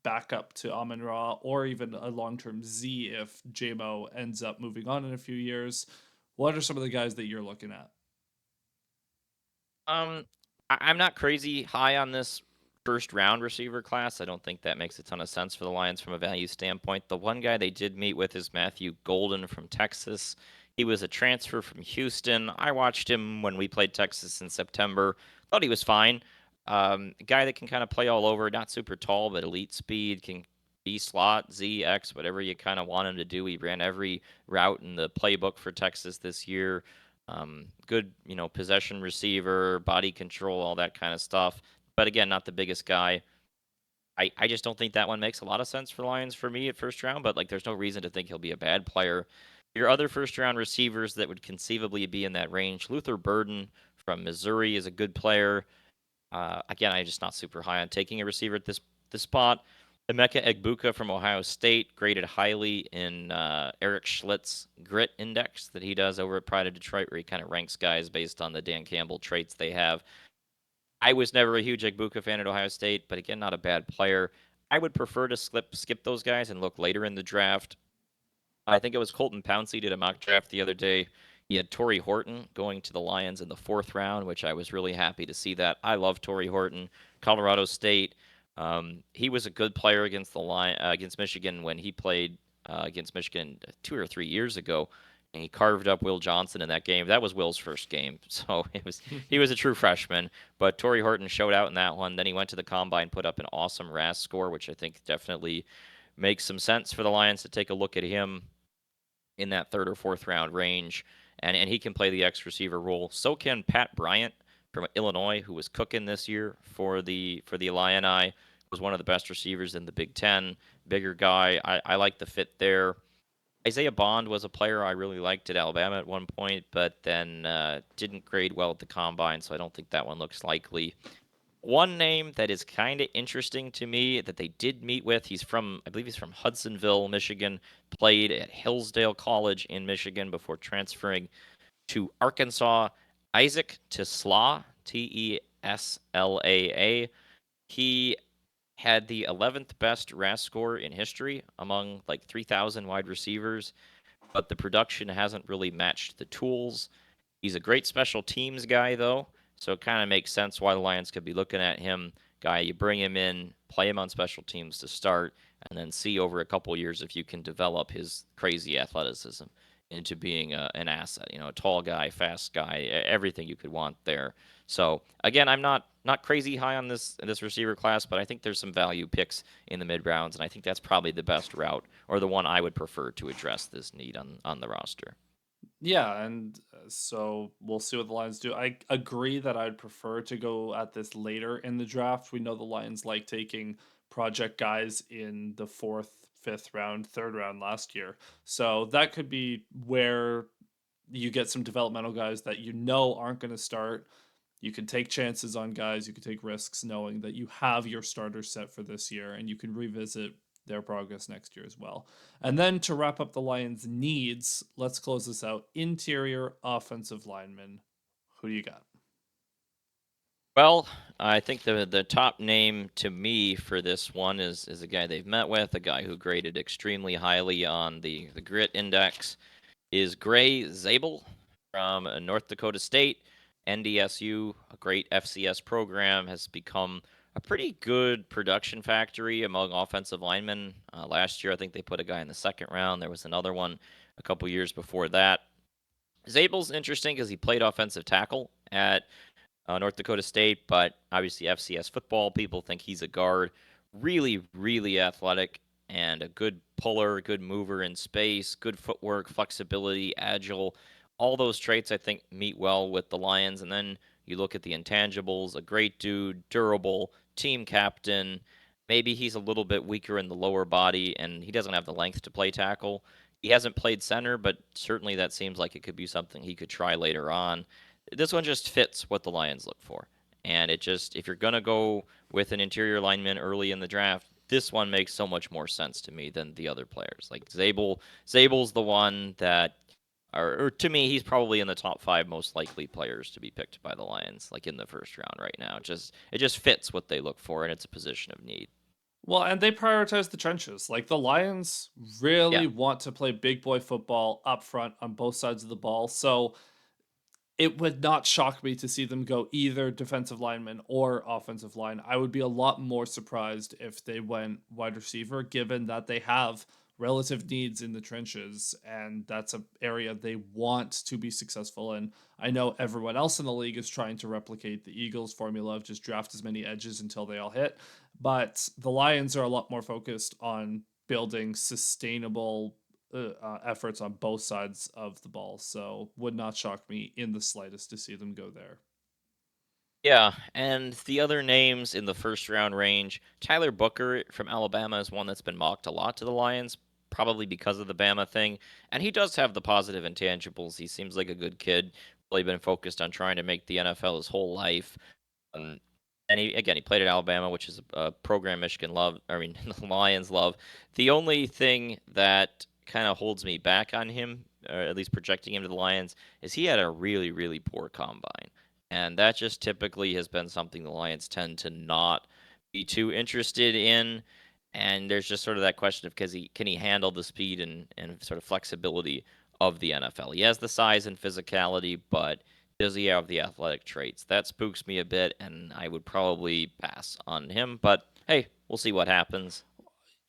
backup to Amon Ra, or even a long-term Z if JMO ends up moving on in a few years. What are some of the guys that you're looking at? Um, I'm not crazy high on this first round receiver class. I don't think that makes a ton of sense for the Lions from a value standpoint. The one guy they did meet with is Matthew Golden from Texas. He was a transfer from Houston. I watched him when we played Texas in September. Thought he was fine. A guy that can kind of play all over, not super tall, but elite speed, can be slot, Z, X, whatever you kind of want him to do. He ran every route in the playbook for Texas this year. Good, possession receiver, body control, all that kind of stuff. But again, not the biggest guy. I just don't think that one makes a lot of sense for the Lions for me at first round, but like there's no reason to think he'll be a bad player. Your other first round receivers that would conceivably be in that range, Luther Burden from Missouri is a good player. Again, I'm just not super high on taking a receiver at this spot. Emeka Egbuka from Ohio State graded highly in Eric Schlitt's grit index that he does over at Pride of Detroit, where he kind of ranks guys based on the Dan Campbell traits they have. I was never a huge Egbuka fan at Ohio State, but again, not a bad player. I would prefer to skip those guys and look later in the draft. I think it was Colton Pouncey did a mock draft the other day. He had Torrey Horton going to the Lions in the 4th round, which I was really happy to see that. I love Torrey Horton, Colorado State. He was a good player against against Michigan when he played against Michigan 2 or 3 years ago, and he carved up Will Johnson in that game. That was Will's first game, so he was a true freshman. But Torrey Horton showed out in that one. Then he went to the combine, put up an awesome RAS score, which I think definitely makes some sense for the Lions to take a look at him in that 3rd or 4th round range, and he can play the X receiver role. So can Pat Bryant from Illinois, who was cooking this year for the Illini, was one of the best receivers in the Big Ten. Bigger guy, I like the fit there. Isaiah Bond was a player I really liked at Alabama at one point, but then didn't grade well at the combine, so I don't think that one looks likely. One name that is kind of interesting to me that they did meet with, I believe he's from Hudsonville, Michigan, played at Hillsdale College in Michigan before transferring to Arkansas. Isaac Tesla, Teslaa. He had the 11th best RAS score in history among like 3,000 wide receivers, but the production hasn't really matched the tools. He's a great special teams guy, though, so it kind of makes sense why the Lions could be looking at him. Guy, you bring him in, play him on special teams to start, and then see over a couple years if you can develop his crazy athleticism into being an asset. A tall guy, fast guy, everything you could want there. So again, I'm not crazy high on this receiver class, but I think there's some value picks in the mid rounds, and I think that's probably the best route or the one I would prefer to address this need on the roster. Yeah, and so we'll see what the Lions do. I agree that I'd prefer to go at this later in the draft. We know the Lions like taking project guys in the 4th, 5th round, 3rd round last year. So that could be where you get some developmental guys that aren't going to start. You can take chances on guys, you can take risks knowing that you have your starter set for this year and you can revisit their progress next year as well. And then to wrap up the Lions' needs, let's close this out. Interior offensive lineman. Who do you got? Well, I think the top name to me for this one is a guy they've met with, a guy who graded extremely highly on the grit index, is Gray Zabel from North Dakota State. NDSU, a great FCS program, has become a pretty good production factory among offensive linemen. Last year, I think they put a guy in the 2nd round. There was another one a couple years before that. Zabel's interesting because he played offensive tackle at North Dakota State, but obviously FCS football, people think he's a guard. really, really athletic and a good puller, good mover in space, good footwork, flexibility, agile. All those traits I think meet well with the Lions. And then you look at the intangibles, a great dude, durable, team captain. Maybe he's a little bit weaker in the lower body and he doesn't have the length to play tackle. He hasn't played center, but certainly that seems like it could be something he could try later on. This one just fits what the Lions look for. And it just, if you're going to go with an interior lineman early in the draft, this one makes so much more sense to me than the other players. Like Zabel's the one that, or to me, he's probably in the top 5 most likely players to be picked by the Lions, like in the first round right now. It just fits what they look for, and it's a position of need. Well, and they prioritize the trenches. Like the Lions Yeah, really want to play big boy football up front on both sides of the ball. So it would not shock me to see them go either defensive lineman or offensive line. I would be a lot more surprised if they went wide receiver, given that they have relative needs in the trenches, and that's an area they want to be successful in. I know everyone else in the league is trying to replicate the Eagles' formula of just draft as many edges until they all hit, but the Lions are a lot more focused on building sustainable efforts on both sides of the ball. So would not shock me in the slightest to see them go there. yeah, and the other names in the first round range, Tyler Booker from Alabama is one that's been mocked a lot to the Lions, probably because of the Bama thing. And he does have the positive intangibles. He seems like a good kid, really been focused on trying to make the NFL his whole life. Um, and he played at Alabama, which is a program Michigan love. I mean, the Lions love. The only thing that kind of holds me back on him, or at least projecting him to the Lions, is he had a really, really poor combine. And that just typically has been something the Lions tend to not be too interested in. And there's just sort of that question of can he handle the speed and sort of flexibility of the NFL? He has the size and physicality, but does he have the athletic traits? That spooks me a bit, and I would probably pass on him. But hey, we'll see what happens.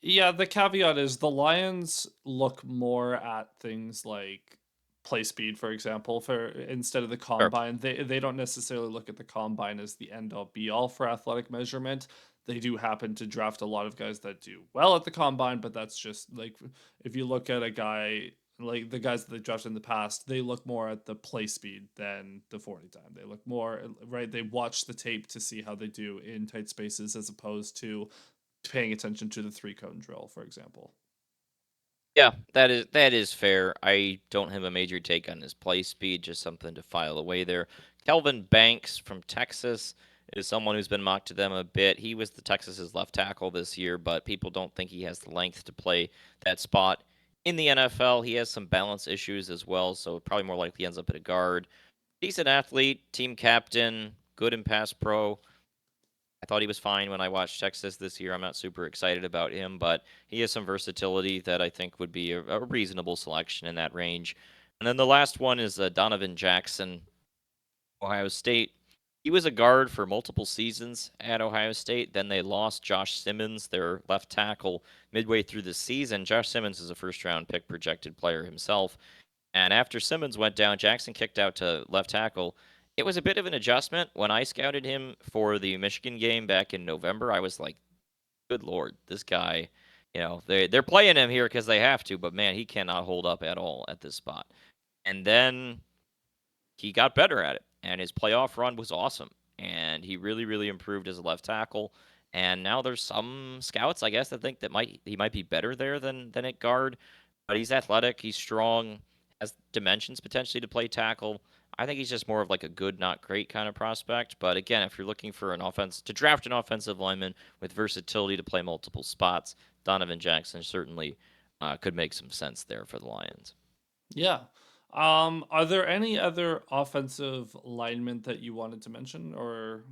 Yeah, the caveat is the Lions look more at things like play speed, for example, for instead of the Sure. combine. They don't necessarily look at the combine as the end all be all for athletic measurement. They do happen to draft a lot of guys that do well at the combine, but that's just like if you look at a guy like the guys that they drafted in the past, they look more at the play speed than the 40 time. They look more right. They watch the tape to see how they do in tight spaces as opposed to paying attention to the 3 cone drill, for example. Yeah, that is fair. I don't have a major take on his play speed, just something to file away there. Kelvin Banks from Texas is someone who's been mocked to them a bit. He was the Texas's left tackle this year, but people don't think he has the length to play that spot in the NFL. He has some balance issues as well, so probably more likely ends up at a guard. Decent athlete, team captain, good in pass pro. I thought he was fine when I watched Texas this year. I'm not super excited about him, but he has some versatility that I think would be a reasonable selection in that range. And then the last one is Donovan Jackson, Ohio State. He was a guard for multiple seasons at Ohio State. Then they lost Josh Simmons, their left tackle, midway through the season. Josh Simmons is a first round pick projected player himself. And after Simmons went down, Jackson kicked out to left tackle. It was a bit of an adjustment. When I scouted him for the Michigan game back in November, I was like, good lord, this guy, they're playing him here because they have to, but man, he cannot hold up at all at this spot. And then he got better at it, and his playoff run was awesome. And he really, really improved as a left tackle. And now there's some scouts, I guess, that think that he might be better there than at guard. But he's athletic, he's strong, has dimensions potentially to play tackle. I think he's just more of like a good, not great kind of prospect. But again, if you're looking for an offense to draft an offensive lineman with versatility to play multiple spots, Donovan Jackson certainly could make some sense there for the Lions. Yeah. Are there any other offensive linemen that you wanted to mention, or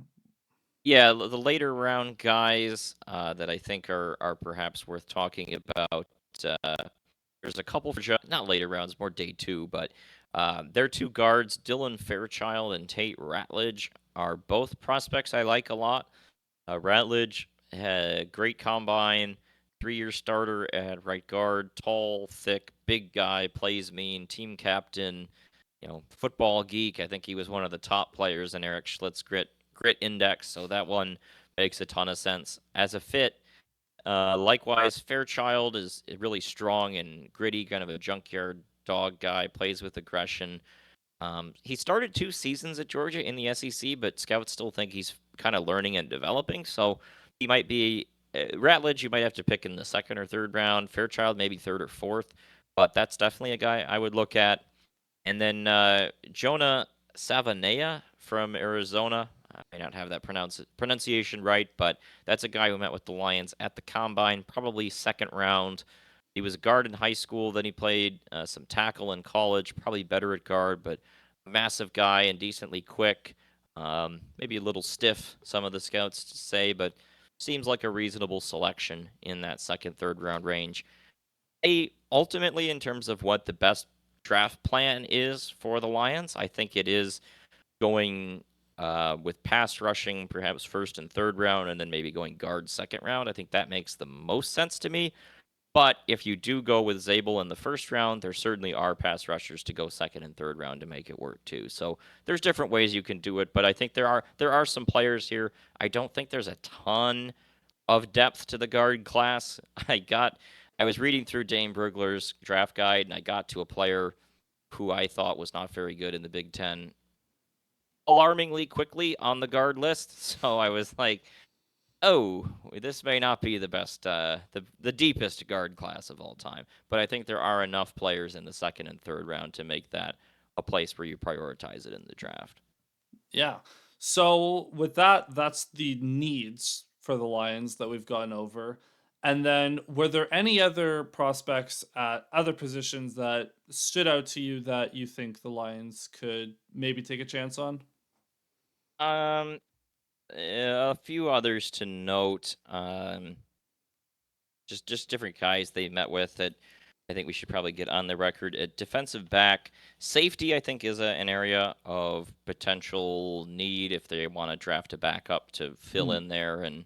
Yeah, the later round guys that I think are perhaps worth talking about. Uh, there's a couple for not later rounds, more day two, but their two guards, Dylan Fairchild and Tate Ratledge, are both prospects I like a lot. Ratledge had a great combine, 3-year starter at right guard, tall, thick, big guy, plays mean, team captain, football geek. I think he was one of the top players in Eric Schlitt's grit index, so that one makes a ton of sense as a fit. Likewise, Fairchild is really strong and gritty, kind of a junkyard dog guy, plays with aggression. He started 2 seasons at Georgia in the SEC, but scouts still think he's kind of learning and developing. So he might be Ratledge. You might have to pick in the second or third round. Fairchild maybe third or fourth, but that's definitely a guy I would look at. And then Jonah Savanea from Arizona. I may not have that pronunciation right, but that's a guy who met with the Lions at the combine, probably second round. He was a guard in high school, then he played some tackle in college, probably better at guard, but a massive guy and decently quick. Maybe a little stiff, some of the scouts say, but seems like a reasonable selection in that second, third round range. Ultimately, in terms of what the best draft plan is for the Lions, I think it is going with pass rushing, perhaps first and third round, and then maybe going guard second round. I think that makes the most sense to me. But if you do go with Zabel in the first round, there certainly are pass rushers to go second and third round to make it work too. So there's different ways you can do it, but I think there are some players here. I don't think there's a ton of depth to the guard class. I was reading through Dane Brugler's draft guide, and I got to a player who I thought was not very good in the Big Ten alarmingly quickly on the guard list. So I was like, oh, this may not be the best, the deepest guard class of all time. But I think there are enough players in the second and third round to make that a place where you prioritize it in the draft. Yeah. So with that, that's the needs for the Lions that we've gone over. And then were there any other prospects at other positions that stood out to you that you think the Lions could maybe take a chance on? Um, a few others to note. Just different guys they met with that I think we should probably get on the record. At defensive back, safety I think is an area of potential need if they want to draft a backup to fill Hmm. in there and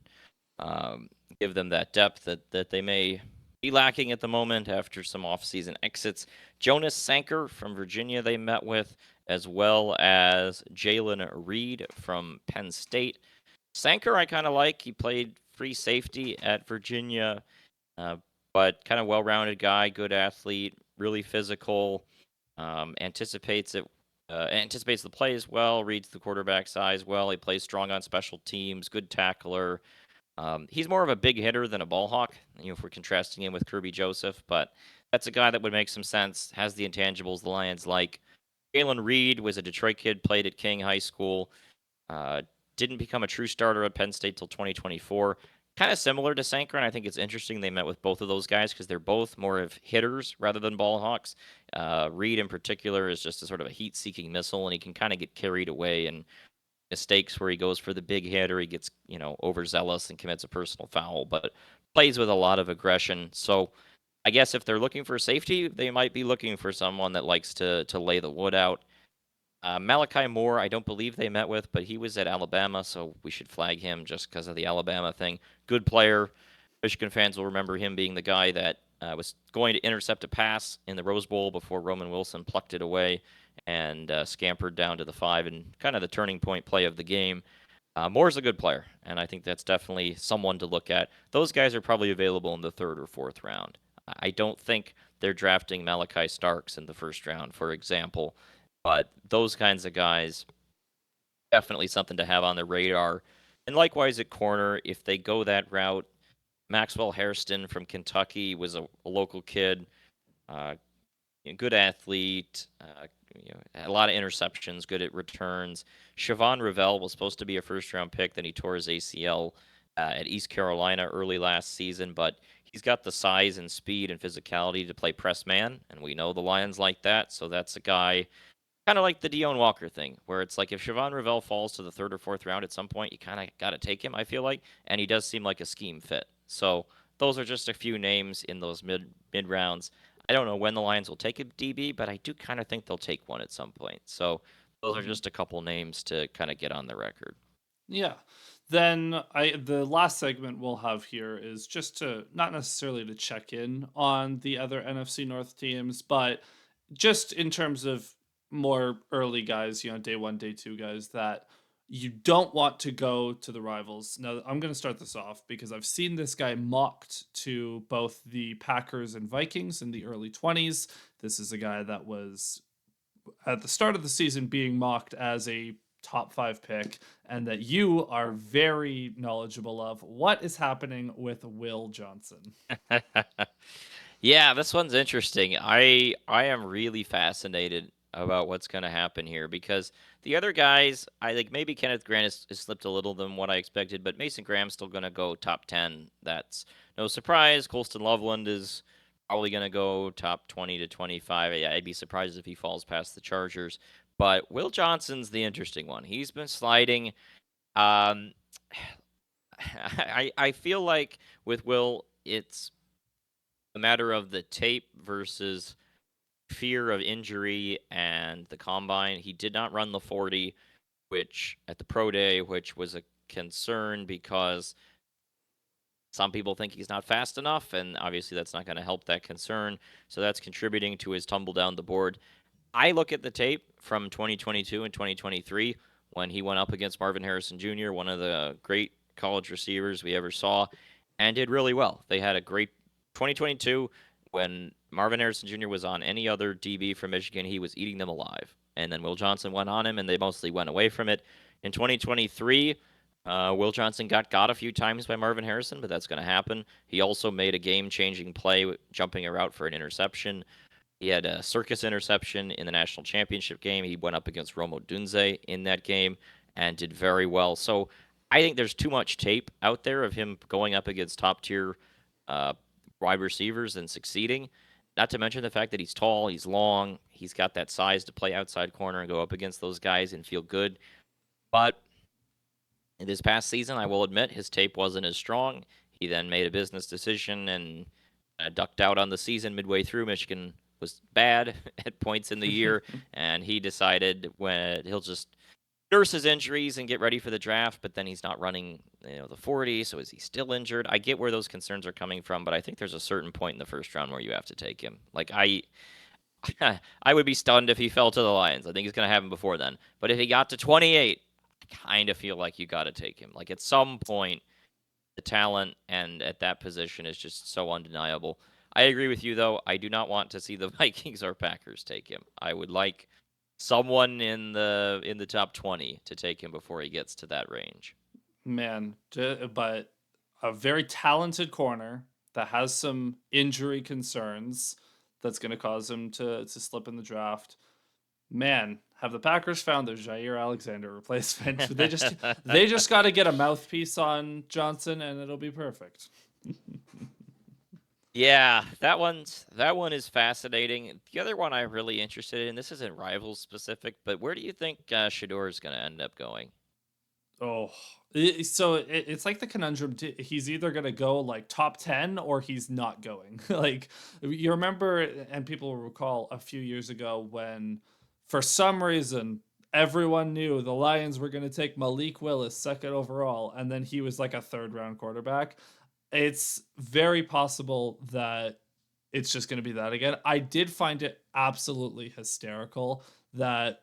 um, give them that depth that they may be lacking at the moment after some offseason exits. Jonas Sanker from Virginia they met with, as well as Jalen Reed from Penn State. Sanker I kind of like. He played free safety at Virginia, uh, but kind of well-rounded guy, good athlete, really physical, anticipates it. Anticipates the play as well, reads the quarterback's eyes well. He plays strong on special teams, good tackler. He's more of a big hitter than a ball hawk, if we're contrasting him with Kirby Joseph, but that's a guy that would make some sense, has the intangibles the Lions like. Jalen Reed was a Detroit kid, played at King High School, uh, didn't become a true starter at Penn State till 2024. Kind of similar to Sanker, and I think it's interesting they met with both of those guys because they're both more of hitters rather than ball hawks. Reed, in particular, is just a sort of a heat-seeking missile, and he can kind of get carried away and mistakes where he goes for the big hit or he gets, overzealous and commits a personal foul, but plays with a lot of aggression. So I guess if they're looking for safety, they might be looking for someone that likes to lay the wood out. Malachi Moore, I don't believe they met with, but he was at Alabama, so we should flag him just because of the Alabama thing. Good player. Michigan fans will remember him being the guy that was going to intercept a pass in the Rose Bowl before Roman Wilson plucked it away and scampered down to the 5 and kind of the turning point play of the game. Moore's a good player, and I think that's definitely someone to look at. Those guys are probably available in the third or fourth round. I don't think they're drafting Malachi Starks in the first round, for example, but those kinds of guys definitely something to have on the radar. And likewise at corner, if they go that route, Maxwell Hairston from Kentucky was a local kid, uh, good athlete, a lot of interceptions, good at returns. Siobhan Revell was supposed to be a first-round pick, then he tore his ACL at East Carolina early last season, but he's got the size and speed and physicality to play press man, and we know the Lions like that, so that's a guy kind of like the Dion Walker thing, where it's like if Siobhan Revell falls to the third or fourth round at some point, you kind of got to take him, I feel like, and he does seem like a scheme fit. So those are just a few names in those mid rounds. I don't know when the Lions will take a DB, but I do kind of think they'll take one at some point. So those are Mhm. just a couple names to kind of get on the record. Yeah. Then the last segment we'll have here is just to not necessarily to check in on the other NFC North teams, but just in terms of more early guys, day one, day two guys that You don't want to go to the rivals. Now, I'm going to start this off because I've seen this guy mocked to both the Packers and Vikings in the early 20s. This is a guy that was at the start of the season being mocked as a top 5 pick, and that you are very knowledgeable of. What is happening with Will Johnson? Yeah, this one's interesting. I am really fascinated about what's going to happen here because the other guys, I think maybe Kenneth Grant has slipped a little than what I expected, but Mason Graham's still going to go top 10. That's no surprise. Colston Loveland is probably going to go top 20 to 25. Yeah, I'd be surprised if he falls past the Chargers. But Will Johnson's the interesting one. He's been sliding. Um, I feel like with Will, it's a matter of the tape versus fear of injury and the combine. He did not run the 40, which at the pro day, which was a concern because some people think he's not fast enough, and obviously that's not going to help that concern. So that's contributing to his tumble down the board. I look at the tape from 2022 and 2023 when he went up against Marvin Harrison Jr., one of the great college receivers we ever saw, and did really well. They had a great 2022 when Marvin Harrison Jr. was on any other DB from Michigan, he was eating them alive. And then Will Johnson went on him, and they mostly went away from it. In 2023, Will Johnson got a few times by Marvin Harrison, but that's going to happen. He also made a game-changing play, jumping a route for an interception. He had a circus interception in the national championship game. He went up against Romo Dunze in that game and did very well. So I think there's too much tape out there of him going up against top tier wide receivers and succeeding. Not to mention the fact that he's tall, he's long, he's got that size to play outside corner and go up against those guys and feel good. But in this past season, I will admit his tape wasn't as strong. He then made a business decision and ducked out on the season midway through. Michigan was bad at points in the year, and he decided when he'll just nurse his injuries and get ready for the draft. But then he's not running, the 40. So is he still injured? I get where those concerns are coming from, but I think there's a certain point in the first round where you have to take him. Like I would be stunned if he fell to the Lions. I think he's going to have him before then. But if he got to 28, I kind of feel like you got to take him. Like at some point, the talent and at that position is just so undeniable. I agree with you though. I do not want to see the Vikings or Packers take him. I would like someone in the top 20 to take him before he gets to that range. Man, but a very talented corner that has some injury concerns that's going to cause him to slip in the draft. Man, have the Packers found their Jair Alexander replacement? They just got to get a mouthpiece on Johnson, and it'll be perfect. Yeah, that one is fascinating. The other one I'm really interested in, this isn't rivals specific, but where do you think Shador is going to end up going? Oh, so it's like the conundrum. He's either gonna go like top 10 or he's not going. Like you remember, and people will recall a few years ago when, for some reason, everyone knew the Lions were gonna take Malik Willis second overall, and then he was like a third round quarterback. It's very possible that it's just going to be that again. I did find it absolutely hysterical that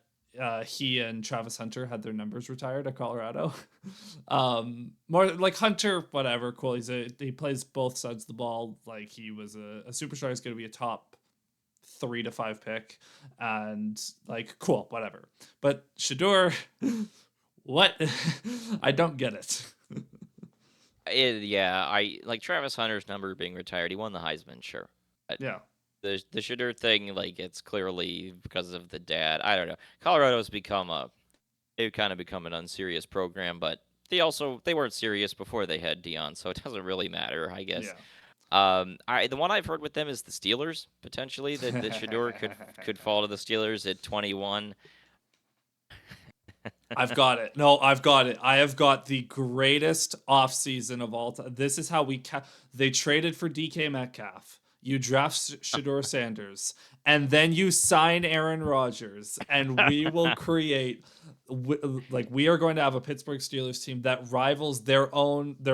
he and Travis Hunter had their numbers retired at Colorado. More like Hunter, whatever, cool. He plays both sides of the ball. Like he was a superstar. He's going to be a top 3 to 5 pick, and like cool, whatever. But Shador, what? I don't get it. Yeah, I like Travis Hunter's number being retired. He won the Heisman, sure. But Yeah. the Shador thing, like it's clearly because of the dad. I don't know. Colorado's they've kind of become an unserious program, but they weren't serious before they had Dion, so it doesn't really matter, I guess. Yeah. The one I've heard with them is the Steelers potentially that Shador could fall to the Steelers at 21. I've got it. No, I've got it. I have got the greatest offseason of all time. This is how they traded for DK Metcalf. You draft Shador Sanders, and then you sign Aaron Rodgers, and we will create like we are going to have a Pittsburgh Steelers team that rivals their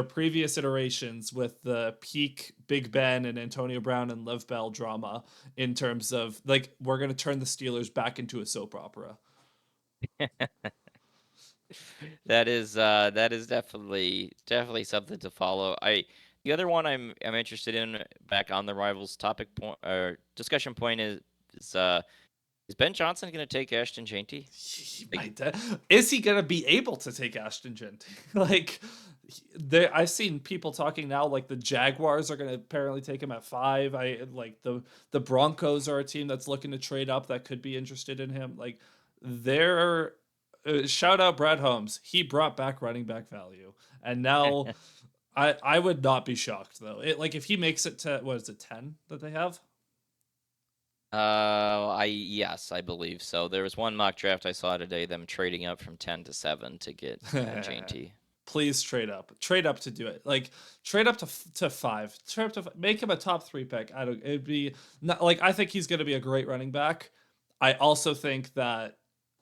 previous iterations with the peak Big Ben and Antonio Brown and Lev Bell drama in terms of like we're going to turn the Steelers back into a soap opera. That is definitely something to follow. The other one I'm interested in back on the rivals topic point or discussion point is Ben Johnson going to take Ashton Janty? He Like, might. Is he gonna be able to take Ashton Genty? Like, there. I've seen people talking now. Like the Jaguars are gonna apparently take him at 5. I like the Broncos are a team that's looking to trade up that could be interested in him. Like, they're shout out Brad Holmes. He brought back running back value, and now I would not be shocked though. It like if he makes it to what is it 10 that they have? yes, I believe so. There was one mock draft I saw today, them trading up from 10 to 7 to get Janty. Please trade up. Trade up to do it. Like trade up to 5. Trade up to make him a top 3 pick. I don't it'd be not like I think he's going to be a great running back. I also think that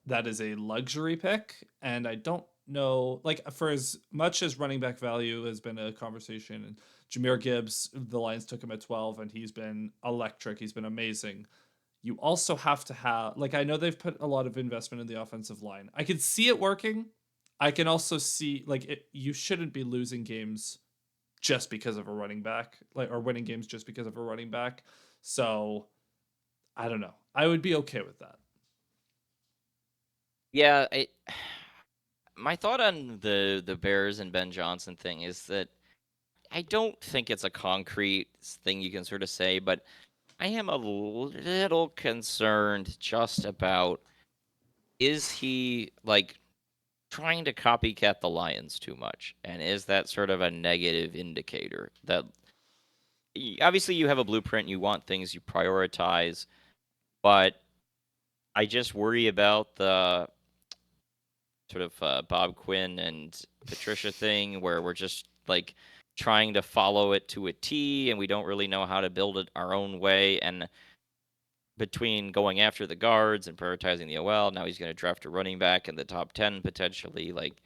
that is a luxury pick and I don't know like for as much as running back value has been a conversation and Jameer Gibbs the Lions took him at 12 and he's been electric. He's been amazing. You also have to have like I know they've put a lot of investment in the offensive line. I can see it working. I can also see like you shouldn't be losing games just because of a running back, like or winning games just because of a running back. So I don't know. I would be okay with that. Yeah, my thought on the Bears and Ben Johnson thing is that I don't think it's a concrete thing you can sort of say, but I am a little concerned just about is he like trying to copycat the Lions too much? And is that sort of a negative indicator that obviously you have a blueprint, you want things you prioritize, but I just worry about the sort of Bob Quinn and Patricia thing where we're just like trying to follow it to a T and we don't really know how to build it our own way. And between going after the guards and prioritizing the OL, now he's going to draft a running back in the top 10 potentially. Like,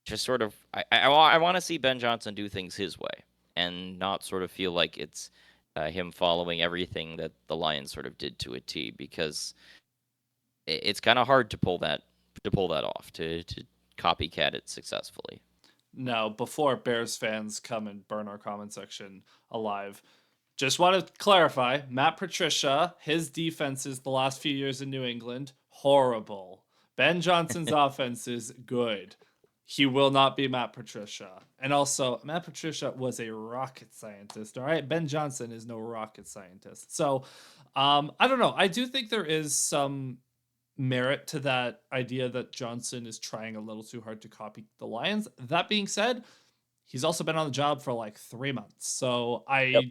just sort of, I want to see Ben Johnson do things his way and not sort of feel like it's him following everything that the Lions sort of did to a T because it's kind of hard to pull that off to copycat it successfully. Now, before Bears fans come and burn our comment section alive, just want to clarify Matt Patricia, his defenses the last few years in New England, horrible. Ben Johnson's offense is good. He will not be Matt Patricia. And also, Matt Patricia was a rocket scientist, all right? Ben Johnson is no rocket scientist. So, I don't know. I do think there is some merit to that idea that Johnson is trying a little too hard to copy the Lions. That being said, he's also been on the job for like 3 months. So Yep.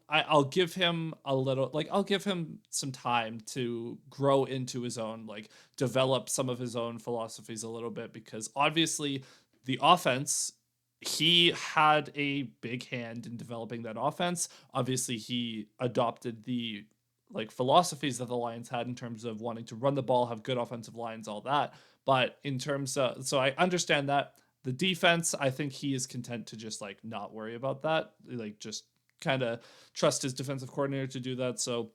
I'll give him a little, like, I'll give him some time to grow into his own, like, develop some of his own philosophies a little bit because obviously the offense, he had a big hand in developing that offense. Obviously, he adopted the like philosophies that the Lions had in terms of wanting to run the ball, have good offensive lines, all that. But in terms of, so I understand that the defense, I think he is content to just like not worry about that, like just kind of trust his defensive coordinator to do that. So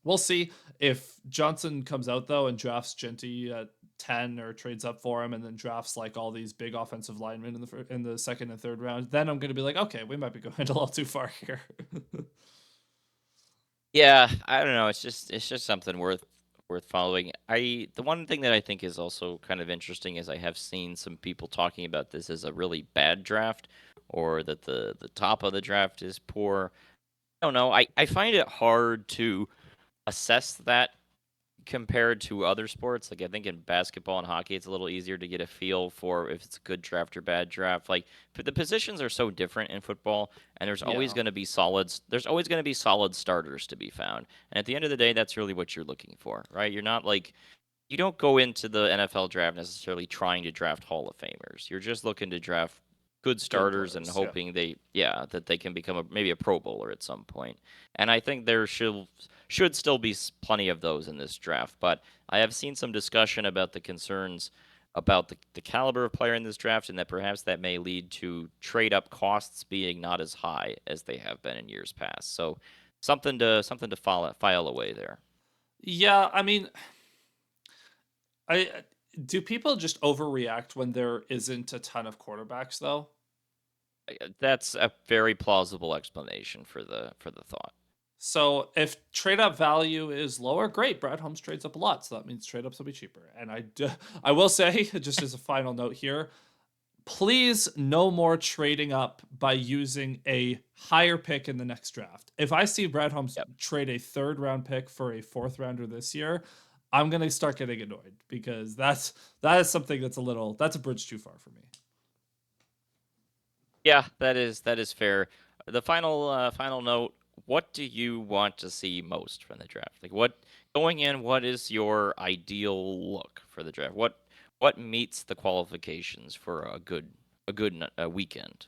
we'll see if Johnson comes out though and drafts Genty at 10 or trades up for him and then drafts like all these big offensive linemen in the second and third round. Then I'm going to be like, okay, we might be going a little too far here. Yeah, I don't know. It's just something worth following. The one thing that I think is also kind of interesting is I have seen some people talking about this as a really bad draft or that the top of the draft is poor. I don't know. I find it hard to assess that compared to other sports. Like I think in basketball and hockey, it's a little easier to get a feel for if it's a good draft or bad draft. Like the positions are so different in football, and there's always Yeah, going to be solids. There's always going to be solid starters to be found. And at the end of the day, that's really what you're looking for, right? You're not like you don't go into the NFL draft necessarily trying to draft Hall of Famers. You're just looking to draft good good starters and players. Yeah. hoping that they can become maybe a Pro Bowler at some point. And I think there should still be plenty of those in this draft. But I have seen some discussion about the concerns about the caliber of player in this draft and that perhaps that may lead to trade up costs being not as high as they have been in years past. So something to file away there. Yeah, I mean, I Do people just overreact when there isn't a ton of quarterbacks though? That's a very plausible explanation for the thought. So if trade up value is lower, great. Brad Holmes trades up a lot, so that means trade ups will be cheaper. And I will say, just as a final note here, please no more trading up by using a higher pick in the next draft. If I see Brad Holmes Yep. trade a third round pick for a fourth rounder this year, I'm gonna start getting annoyed because that is something that's a bridge too far for me. Yeah, that is fair. The final note, what do you want to see most from the draft? Like what going in, what is your ideal look for the draft? What meets the qualifications for a weekend?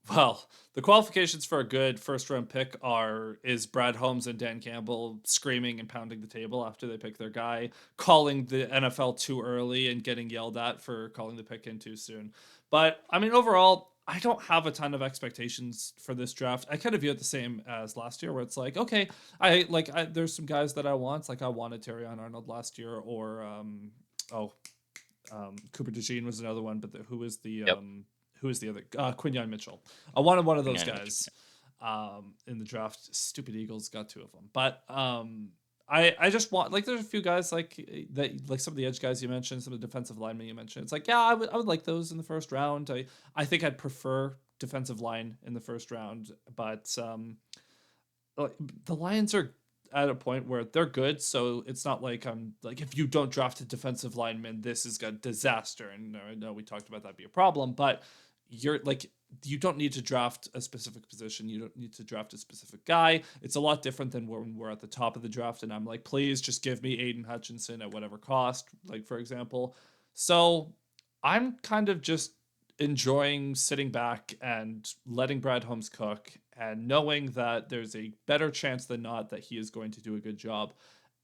Well, the qualifications for a good first round pick are is Brad Holmes and Dan Campbell screaming and pounding the table after they pick their guy, calling the NFL too early and getting yelled at for calling the pick in too soon. But I mean, overall, I don't have a ton of expectations for this draft. I kind of view it the same as last year, where it's like, okay, there's some guys that I want. Like I wanted Terry Arnold last year, or oh, Cooper DeJean was another one, but Yep. who is the other Quinyon Mitchell? I wanted one of those Yeah, guys in the draft. Stupid Eagles got two of them, but I just want like there's a few guys like that like some of the edge guys you mentioned, some of the defensive linemen you mentioned. It's like yeah, I would like those in the first round. I think I'd prefer defensive line in the first round, but like, the Lions are at a point where they're good, so it's not like I'm like if you don't draft a defensive lineman, this is a disaster. And I know we talked about that be a problem, but you're like you don't need to draft a specific position. You don't need to draft a specific guy. It's a lot different than when we're at the top of the draft, and I'm like, please just give me Aiden Hutchinson at whatever cost, like for example. So I'm kind of just enjoying sitting back and letting Brad Holmes cook and knowing that there's a better chance than not that he is going to do a good job.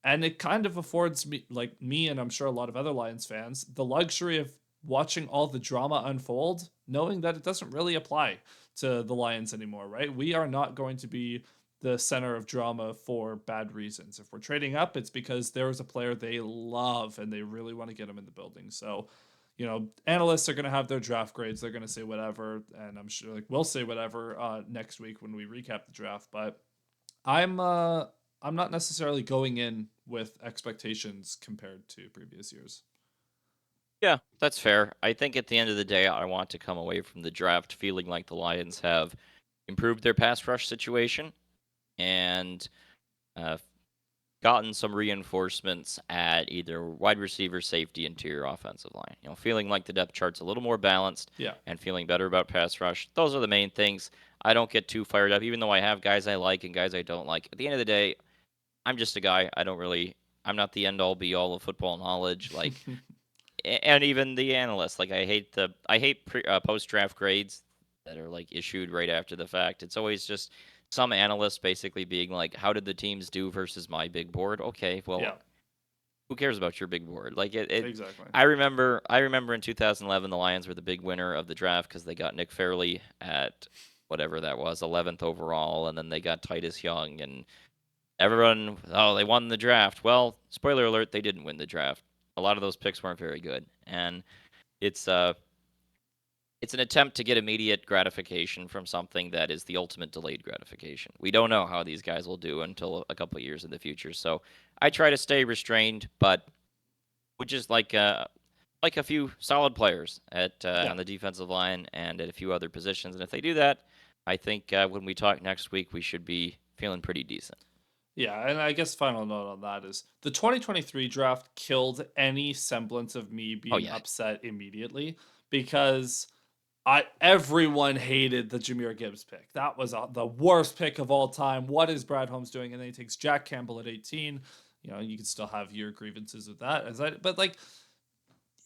And it kind of affords me and I'm sure a lot of other Lions fans the luxury of watching all the drama unfold, knowing that it doesn't really apply to the Lions anymore, right? We are not going to be the center of drama for bad reasons. If we're trading up, it's because there is a player they love and they really want to get him in the building. So analysts are going to have their draft grades. They're going to say whatever, and I'm sure like we'll say whatever next week when we recap the draft. But I'm uh, I'm not necessarily going in with expectations compared to previous years. Yeah, that's fair. I think at the end of the day, I want to come away from the draft feeling like the Lions have improved their pass rush situation and uh, gotten some reinforcements at either wide receiver, safety, interior offensive line. You know, feeling like the depth chart's a little more balanced Yeah, and feeling better about pass rush. Those are the main things. I don't get too fired up, even though I have guys I like and guys I don't like. At the end of the day, I'm just a guy. I'm not the end all be all of football knowledge. Like, and even the analysts, like I hate post draft grades that are like issued right after the fact. It's always just some analyst basically being like, "How did the teams do versus my big board?" Okay, well, yeah, who cares about your big board? exactly. I remember in 2011 the Lions were the big winner of the draft because they got Nick Fairley at whatever that was, 11th overall, and then they got Titus Young, and everyone, oh, they won the draft. Well, spoiler alert, they didn't win the draft. A lot of those picks weren't very good, and it's uh it's an attempt to get immediate gratification from something that is the ultimate delayed gratification. We don't know how these guys will do until a couple of years in the future. So I try to stay restrained, but which is like a few solid players at Yeah, on the defensive line and at a few other positions. And if they do that, I think when we talk next week, we should be feeling pretty decent. yeah, and I guess final note on that is the 2023 draft killed any semblance of me Oh being yeah, upset immediately because I everyone hated the Jameer Gibbs pick. That was the worst pick of all time. What is Brad Holmes doing? And then he takes Jack Campbell at 18. You can still have your grievances with that, but like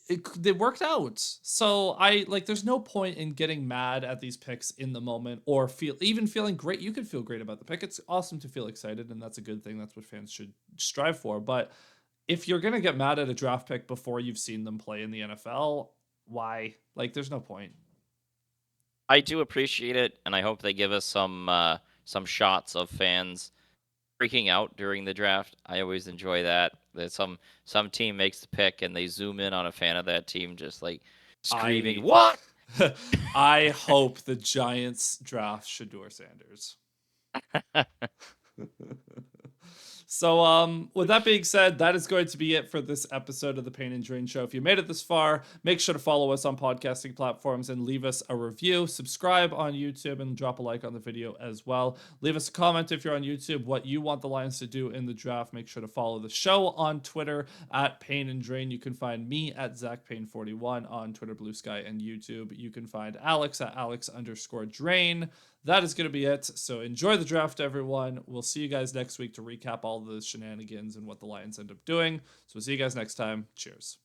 it worked out. So I like there's no point in getting mad at these picks in the moment or feeling great. You can feel great about the pick. It's awesome to feel excited, and that's a good thing. That's what fans should strive for. But if you're gonna get mad at a draft pick before you've seen them play in the NFL, why? Like, there's no point. I do appreciate it, and I hope they give us some shots of fans freaking out during the draft. I always enjoy that. That some team makes the pick and they zoom in on a fan of that team, just like screaming, I "What?" I hope the Giants draft Shador Sanders. So, with that being said, that is going to be it for this episode of the Payne and Drain Show. If you made it this far, make sure to follow us on podcasting platforms and leave us a review. Subscribe on YouTube and drop a like on the video as well. Leave us a comment if you're on YouTube what you want the Lions to do in the draft. Make sure to follow the show on Twitter at Payne and Drain. You can find me at ZachPayne41 on Twitter, Blue Sky, and YouTube. You can find Alex at Alex_Drain. That is going to be it. So enjoy the draft, everyone. We'll see you guys next week to recap all the shenanigans and what the Lions end up doing. So we'll see you guys next time. Cheers.